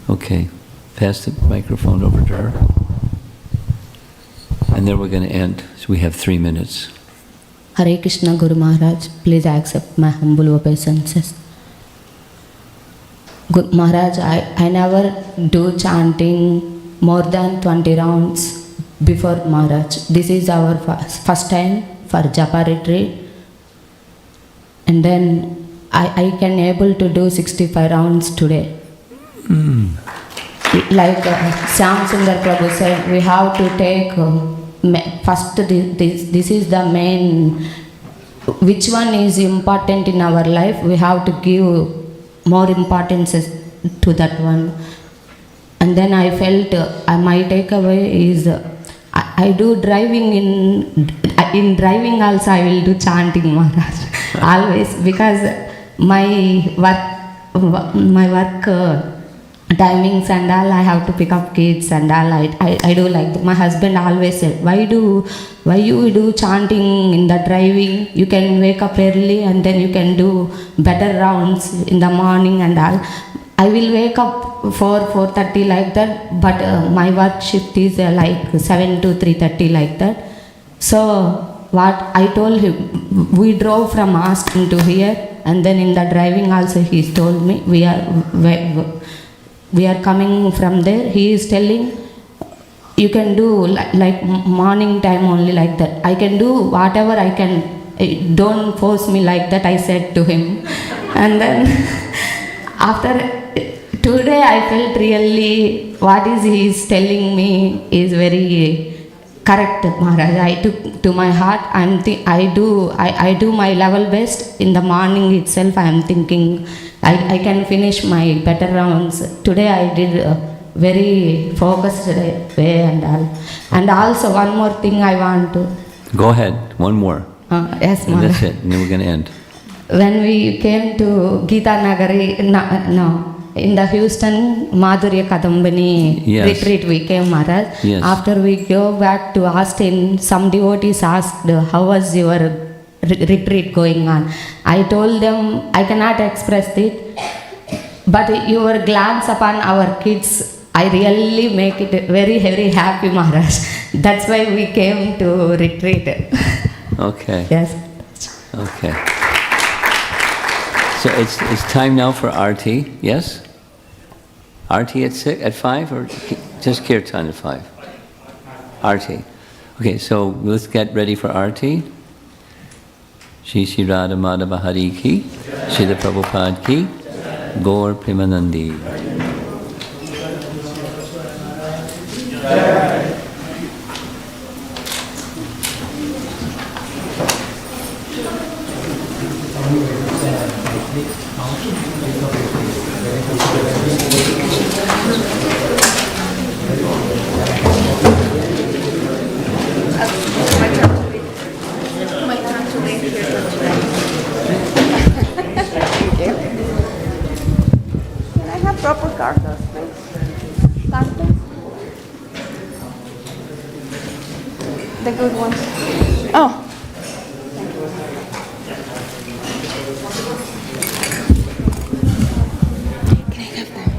Okay, pass the microphone over to her. And then we're going to end. So we have 3 minutes. Hare Krishna Guru Maharaj, please accept my humble obeisances. Good Maharaj, I never do chanting more than 20 rounds before Maharaj. This is our first time for Japa retreat. And then I can able to do 65 rounds today. Like Shyam Sundar Prabhu said, we have to take first this is the main, which one is important in our life, we have to give more importance to that one. And then I felt my takeaway is I do driving in driving also I will do chanting, Maharaj. Always, because my work timings and all, I have to pick up kids and all. I do like that. My husband always said, why you do chanting in the driving? You can wake up early and then you can do better rounds in the morning and all. I will wake up 4:30 like that, but my work shift is like 7 to 3:30 like that. So what I told him, we drove from Austin to here, and then in the driving also he told me we are coming from there. He is telling, you can do like morning time only like that. I can do whatever I can. Don't force me like that, I said to him. And then after today I felt really what is he is telling me is very correct, Maharaj. I took to my heart. I do my level best. In the morning itself I am thinking I can finish my better rounds. Today I did very focused way and all. And also one more thing I want to. Go ahead, one more. Yes, and Maharaj. that's it, and then we're going to end. When we came to Gita Nagari, in the Houston Madhurya Kadambani retreat we came, Maharaj. Yes. After we go back to Austin, some devotees asked, how was your retreat going on? I told them, I cannot express it, but your glance upon our kids, I really make it very, very happy, Maharaj. That's why we came to retreat. Okay. Yes. Okay. So it's time now for Arati, yes? Arati at 5 or just Kirtan at 5? Arati. Okay, so let's get ready for Arati. Shri Shri Radha Madhava Hari Ki, Srila Prabhupada Ki, Gaura Premanandi. Proper cartas, please. Cartas? The good ones. Oh. Can I have them?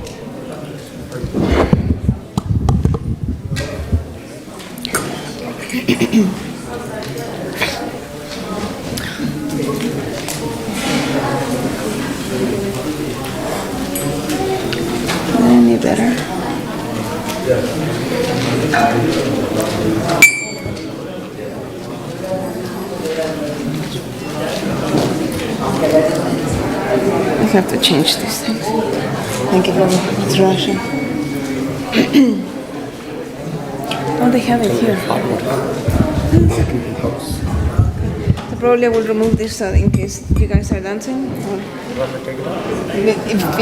Any better? I have to change these things. Thank you, Gaura. It's Russian. Oh, they have it here. So probably I will remove this in case you guys are dancing. Or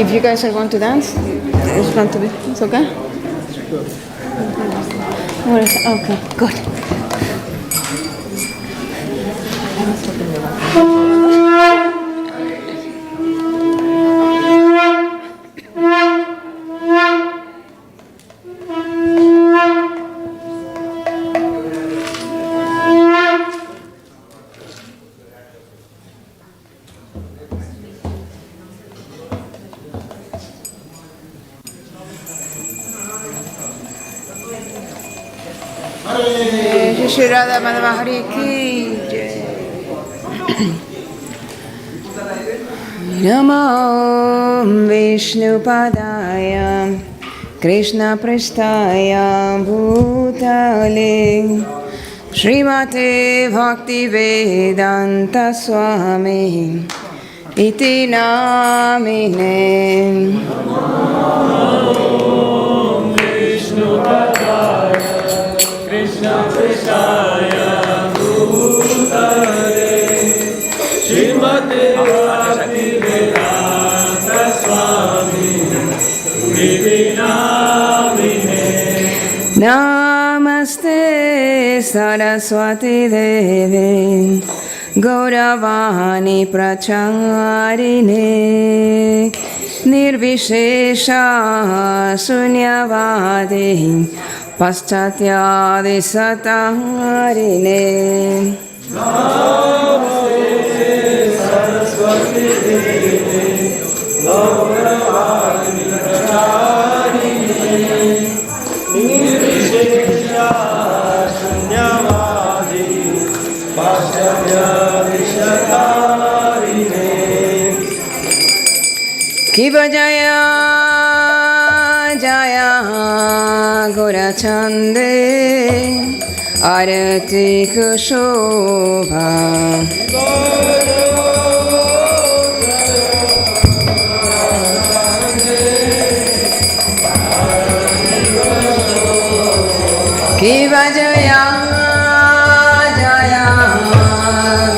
if you guys are going to dance, it's going to be. It's okay? Where is it? Okay, good. Shri Radha Madhava Hari Ki Jai. Namo Vishnu Padaya Krishna Prasthaya Bhutale Srimate Bhakti Vedanta Swami Iti Namine. Vishnu Padaya Krishna Prasthaya Bhutale Srimate Bhakti Vedanta Swami Iti Namine. Namaste Saraswati Devi Gauravani Pracharine Nirvishesha Sunyavadi Paschatya Satarine. Namaste Saraswati Devi Gauravani Pracharine Nirvishesha Sunyavadi Kiva Jaya Jaya Gaura Chande Arati Kushobha Kiva Jaya Jaya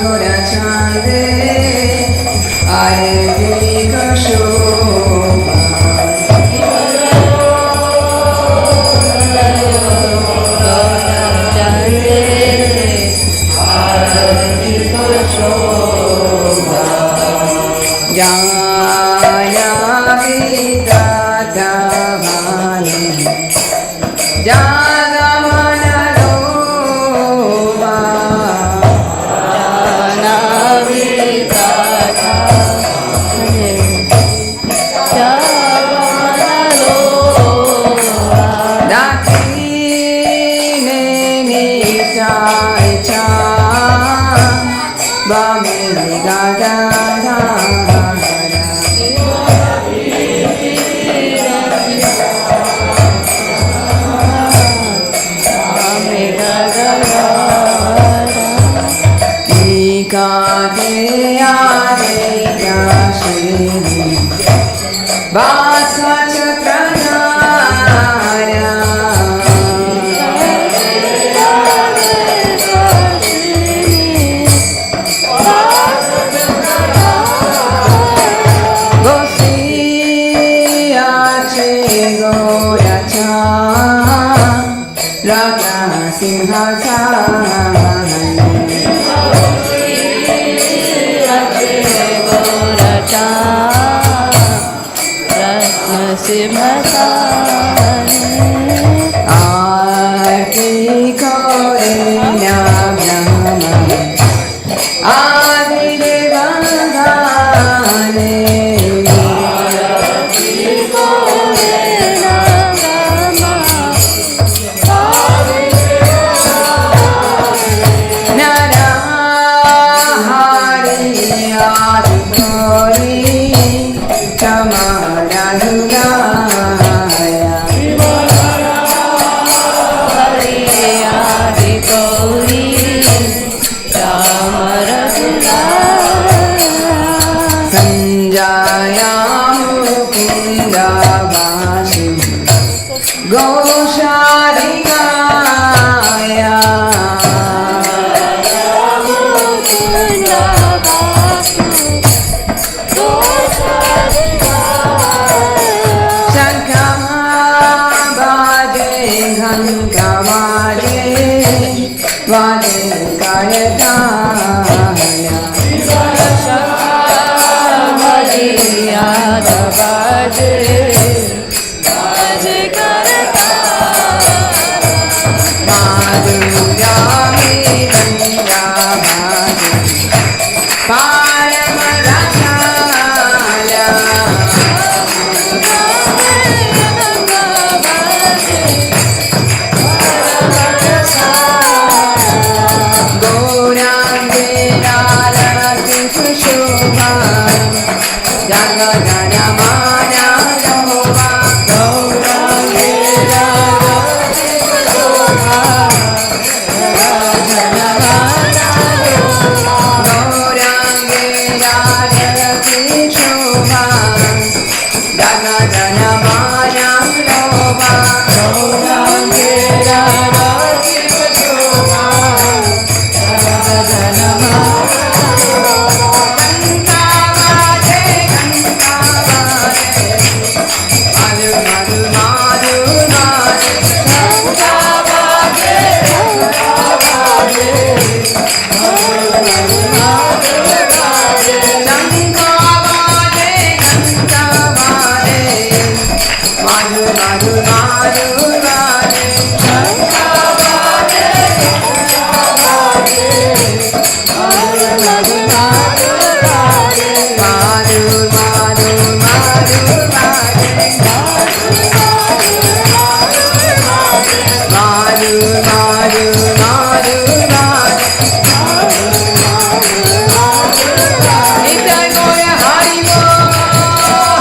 Gaura Chande Arati Kushobha Jaya Vidata Bhale Jagamana Loba Jana Vidata Bhale Jagamana Loba Dakine Nitai Cha Bame Gada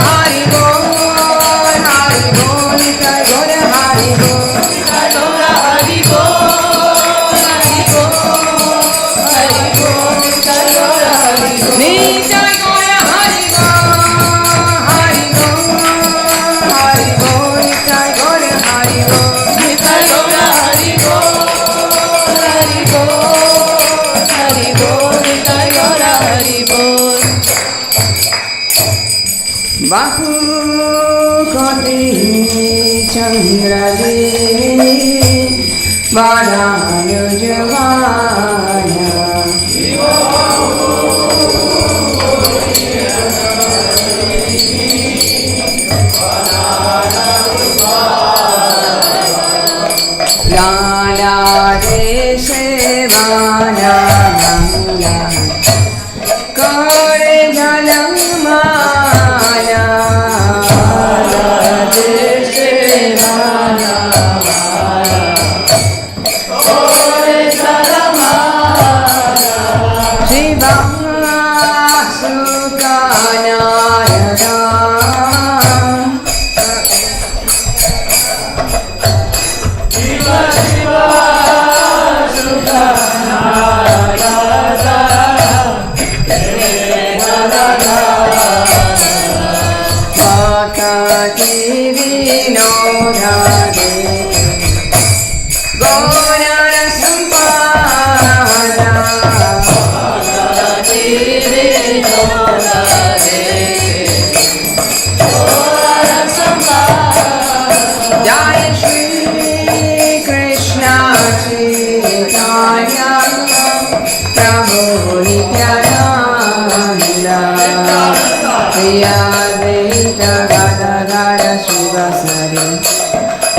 Hari Bahu kote chandrade badanu javana Lala deshe vana kore janama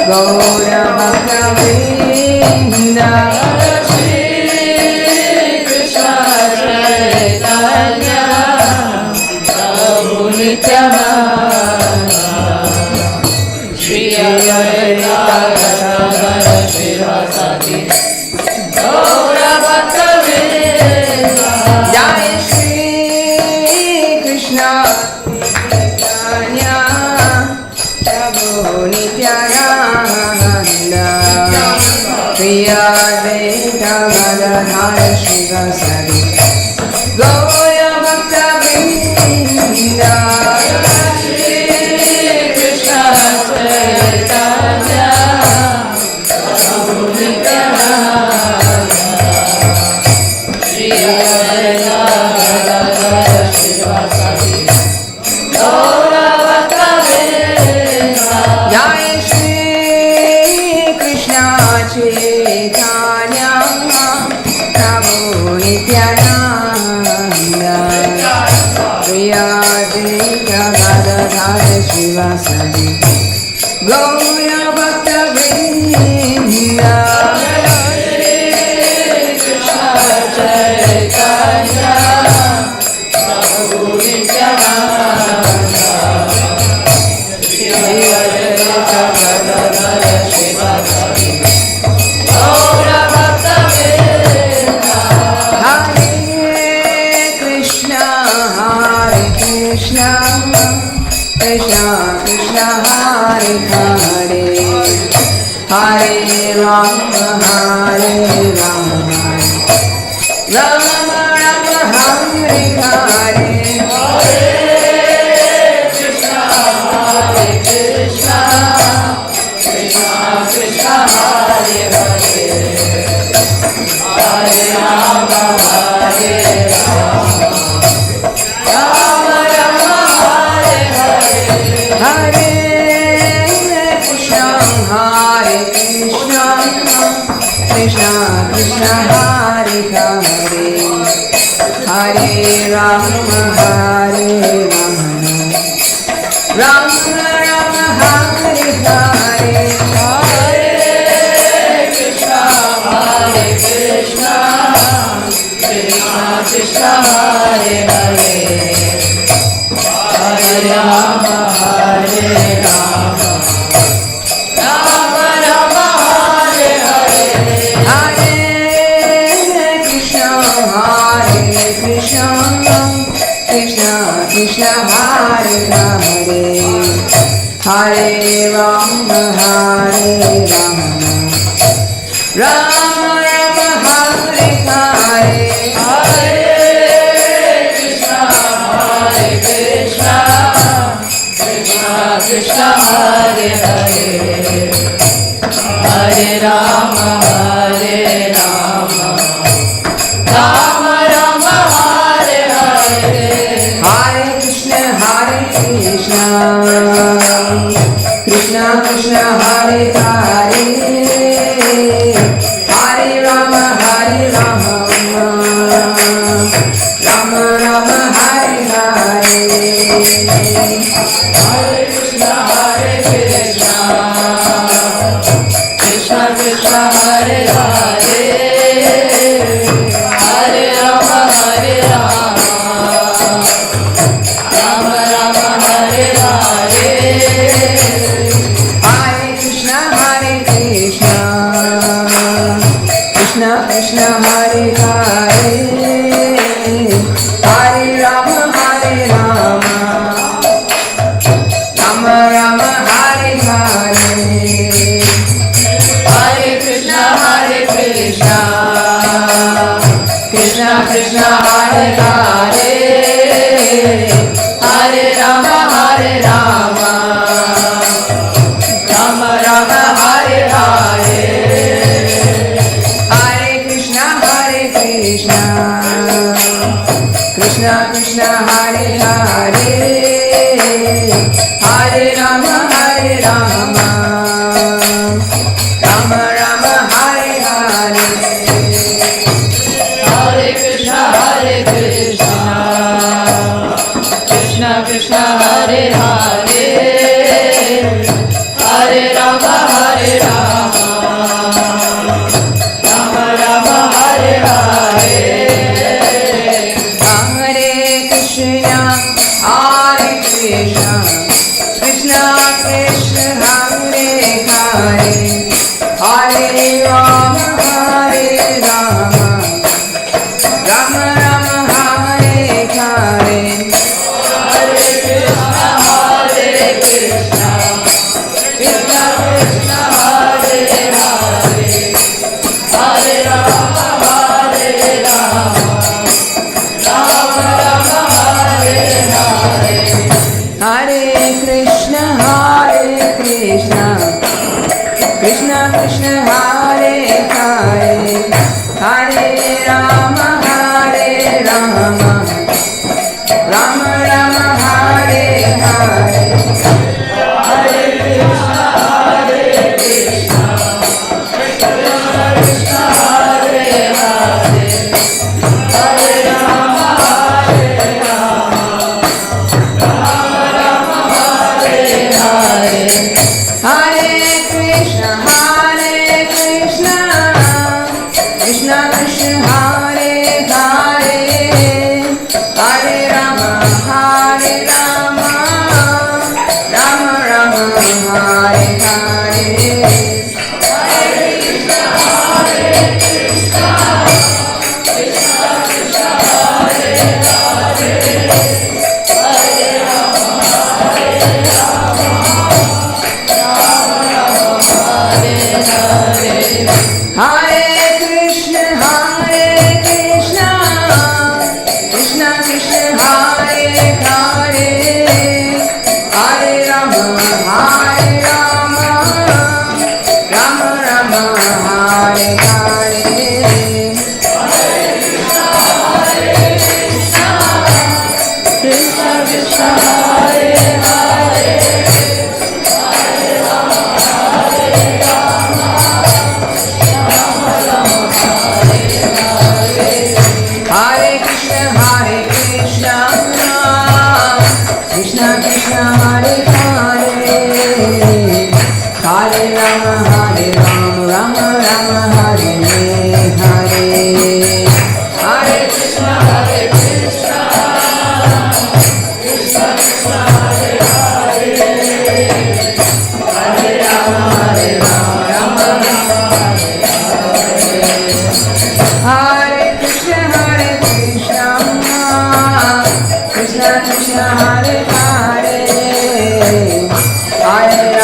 Gaura Bhakta-vrinda Shri Krishna Chaitanya Prabhu Nityananda Shri Advaita Gadadhara Srivasadi Gaura Bhakta-vrinda Jai Shri Krishna Chaitanya Prabhu Nityananda Priya Advaita Gadadhara Srivasadi Gaura Bhakta-vrinda Shri Krishna Chaitanya Prabhu Nityananda Priya Advaita Gadadhara Srivasadi Gaura Bhakta-vrinda Jai Shri Krishna Chaitanya Prabhu Nityananda Priya Advaita Gadadhara Srivasadi Gaura Bhakta-vrinda Shri Krishna Chaitanya Prabhu Nityananda Priya Advaita Gadadhara Srivasadi Gaura Bhakta-vrinda Hare Krishna Krishna Krishna Hare Hare Hare Rama Hare Rama Rama Rama Hare Hare Hare Krishna Krishna Krishna Hare Hare Hare Rama Hare Rama Rama Rama Hare Hare Hare Krishna Krishna Krishna Hare Hare Hare Rama Hare Rama Rama Rama Hare Hare Hare Krishna Krishna Krishna Hare Hare Hare Rama Hare Rama Rama Rama Hare Hare Hare Krishna Krishna Krishna Hare Hare Hare Krishna Hare Hare Hare Rama Hare Rama Rama Rama Hare Hare Hare Krishna Krishna Krishna Hare Hare Hare Rama Hare Rama Rama Rama Hare Hare Hare Krishna Krishna Krishna Hare Hare Hare Rama Hare Rama Rama Rama Hare Hare Hare Krishna Krishna Krishna Hare Hare Hare Rama Hare Rama Rama Rama Hare Hare Hare Krishna Krishna Krishna Hare Hare Hare Rama Hare Rama Rama Rama Hare Hare Hare Krishna Krishna Krishna Hare Hare Hare Rama Hare Rama Rama Rama Hare Hare Hare Krishna Krishna Krishna Hare Hare Hare Rama Hare Rama Rama Rama Hare Hare Hare Krishna Krishna Krishna Hare Hare Hare Rama Hare Rama Rama Rama Hare Hare Hare Krishna Krishna Krishna Hare Hare Hare Rama Hare Rama Rama Rama Hare Hare Hare Krishna Krishna Krishna Hare Hare Hare Rama Hare Rama Rama Rama Hare Hare Hare Krishna Krishna Krishna Hare Hare Hare Rama Hare Rama Rama Rama Hare Hare Hare Krishna Krishna Krishna Hare Hare Hare Rama Hare Rama Rama Rama Hare Hare Hare Krishna Krishna Krishna Hare Hare Hare Rama Hare Rama Rama Rama Hare Hare Hare Krishna Krishna Krishna Hare Hare Hare Rama Hare Rama Rama Rama Hare Hare Hare Krishna Krishna Krishna Hare Hare Hare Rama Hare Rama Rama Rama Hare Hare Hare Krishna Krishna Krishna Hare Hare Hare Rama Hare Rama Rama Rama Hare Hare Hare Krishna Krishna Krishna Hare Hare Hare Rama Hare Rama Rama Rama Hare Hare Krishna Krishna Krishna Hare Hare Hare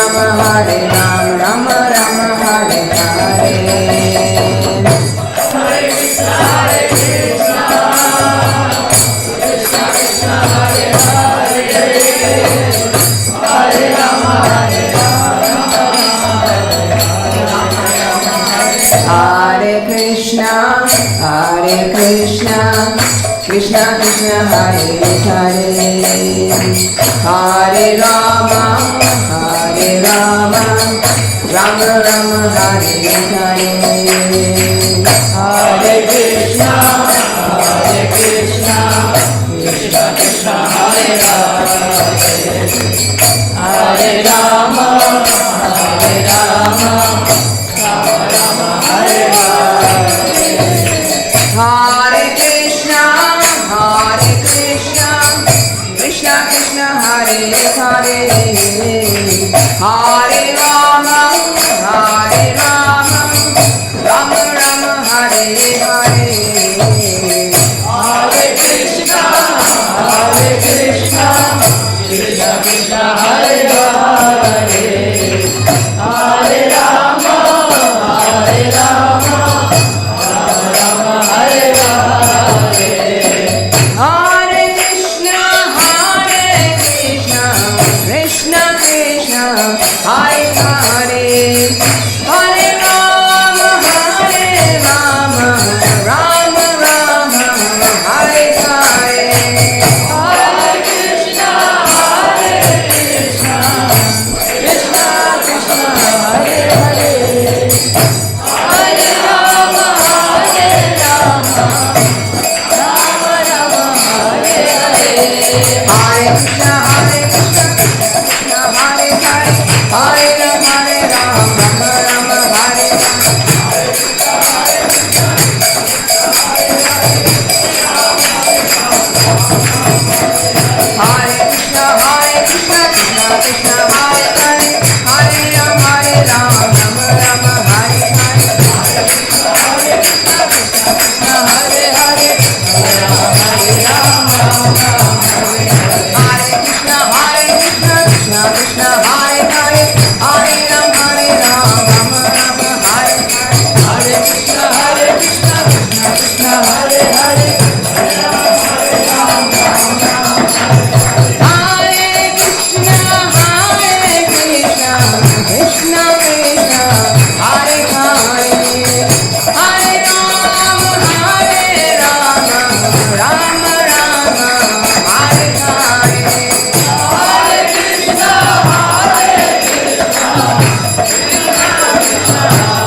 Krishna Krishna Hare Hare, Hare Rama, Rama Rama Hare Hare, Hare Krishna, Krishna Krishna Hare Hare, Hare Rama, Rama Rama Hare Hare, Hare Krishna, Krishna Krishna Hare Hare, Hare Rama, Rama Rama Hare Hare, Hare Krishna, Krishna Krishna Hare Hare, Hare Rama, Rama Hare Hare, Hare Krishna, Krishna Krishna Hare Hare, Hare Rama, Rama Rama Hare Hare, Hare Krishna, Krishna Krishna Hare Hare, Hare Rama, Rama Rama Hare Hare, Hare Krishna, Krishna Hare Hare, Hare Rama, Rama Rama Hare Hare, Hare Krishna, Krishna Krishna Hare Hare, Hare Rama, Rama Rama Hare Hare, Hare Krishna, Krishna Hare Hare, Hare Rama, Hare Krishna, Krishna Krishna Hare Hare, Hare Rama, Rama Rama Hare Hare, Hare Krishna, Krishna Krishna Hare Hare, Hare Rama, Hare Krishna, Krishna Krishna Hare Hare, Hare Rama, Rama Rama Hare Hare, Hare Krishna, Krishna Krishna Hare Hare, Hare Rama, Hare Hare, Hare Krishna, Krishna Krishna Hare Hare, Hare Rama, Rama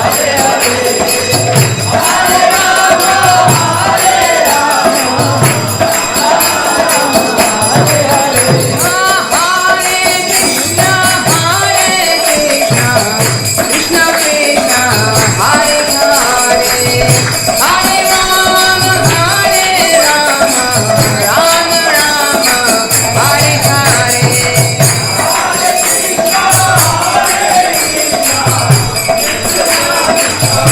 Rama Hare Hare, Hare Krishna, Krishna Krishna Hare Hare, Hare Rama,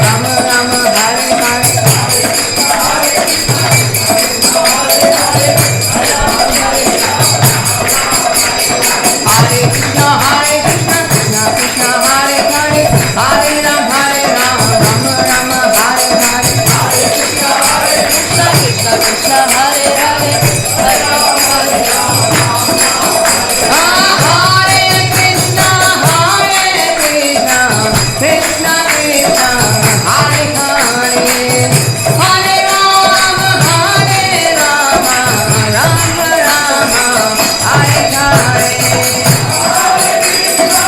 Rama Rama Hare Hare, Hare Krishna, Krishna Krishna Hare Hare, Hare Rama, Rama Rama Hare Hare, Hare Krishna, Krishna Krishna Hare Hare, Hare Rama, Hare Krishna, Krishna Krishna Hare Hare, Hare Rama, Rama Rama Hare Hare, Hare Krishna,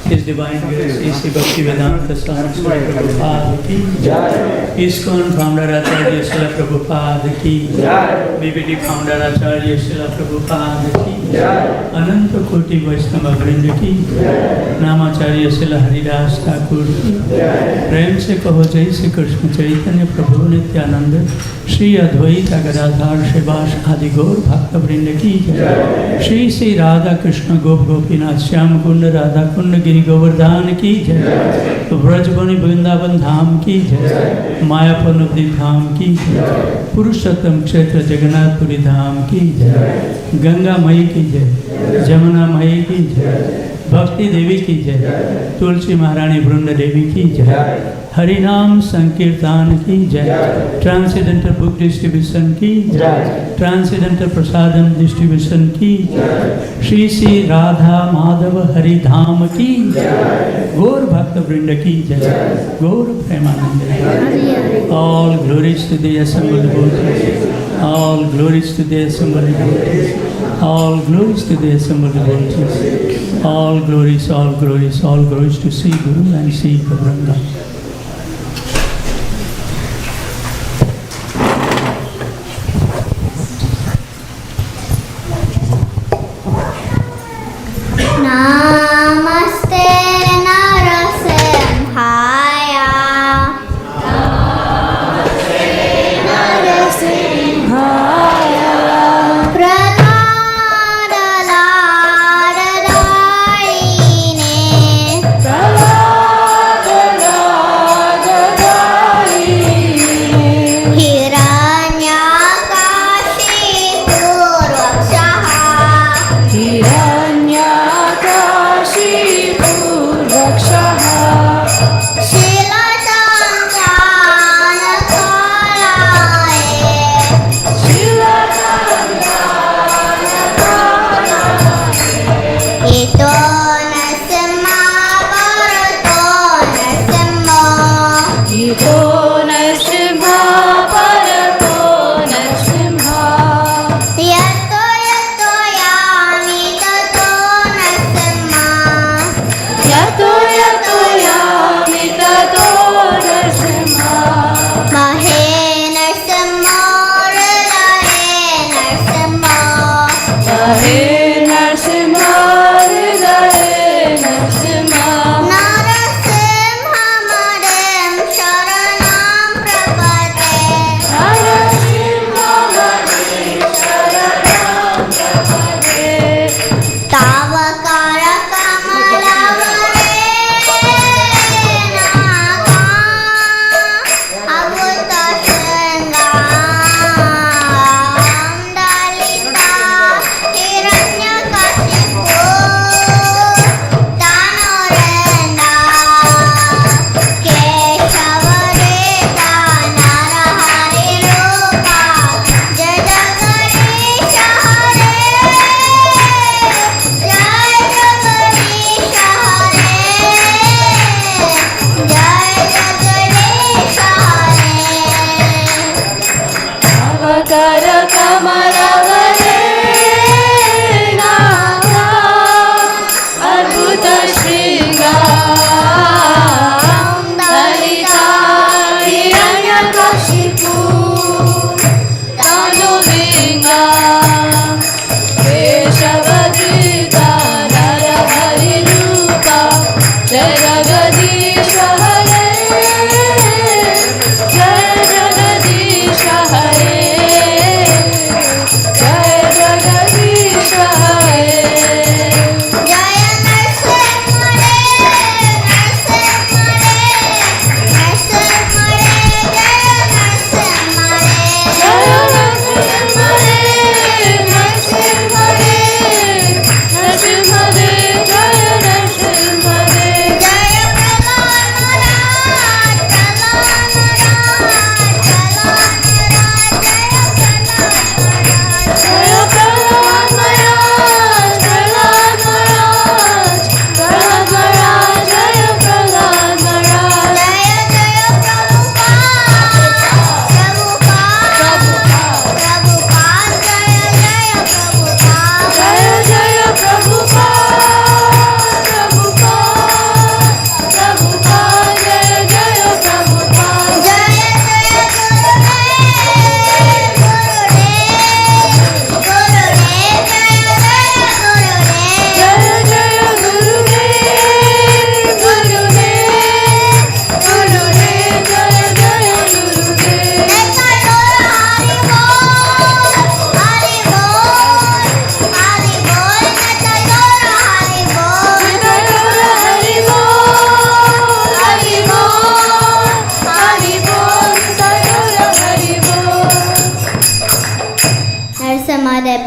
His Divine Grace, A.C. Bhaktivedanta Swami Srila Prabhupada ki Jai. ISKCON founder Acharya Srila Prabhupada ki Jai. BBD founder Acharya Srila Prabhupada ki Jai. Ananta Koti Vaishnava Vrinda ki Jai. Namacharya Srila Haridas Thakur ki Jai. प्रेम से कहो जय श्री कृष्ण चैतन्य प्रभु नित्यानंद श्री अद्वैत गदाधर शिवास आदि गौर भक्त वृंद की जय। श्री श्री राधा कृष्ण गोप गोपीनाथ श्याम कुंड राधा कुंड गिरि गोवर्धन की जय। ब्रजबनि वृंदावन धाम की जय। मायापुर नवदीप धाम की जय। पुरुषोत्तम क्षेत्र जगन्नाथपुरी धाम की जय। गंगा मई की जय। जमुना मई की जय। भक्ति देवी की जय। तुलसी महारानी वृंद देवी की जय। हरि नाम संकीर्तन की जय। ट्रांसेंडेंटल बुक डिस्ट्रीब्यूशन की जय। ट्रांसेंडेंटल प्रसादन डिस्ट्रीब्यूशन की जय। श्री श्री राधा माधव हरि धाम की जय। गौर भक्त वृंद की जय। गौर Premanand. All glories to the assembled devotees. All glories to the assembled devotees. All glories to the assembled devotees. All glories, all glories, all glories to Sri Guru and Sri Gauranga. Namaste Narasimhaya. Namaste Narasimhaya. Pranam हे नरसिम्हा हृदय नरसिम्हा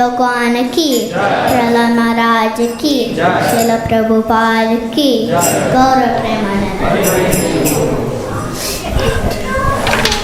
भगवान की, प्रहलाद महाराज की, श्रील प्रभुपाद की, गौर प्रेमानंद।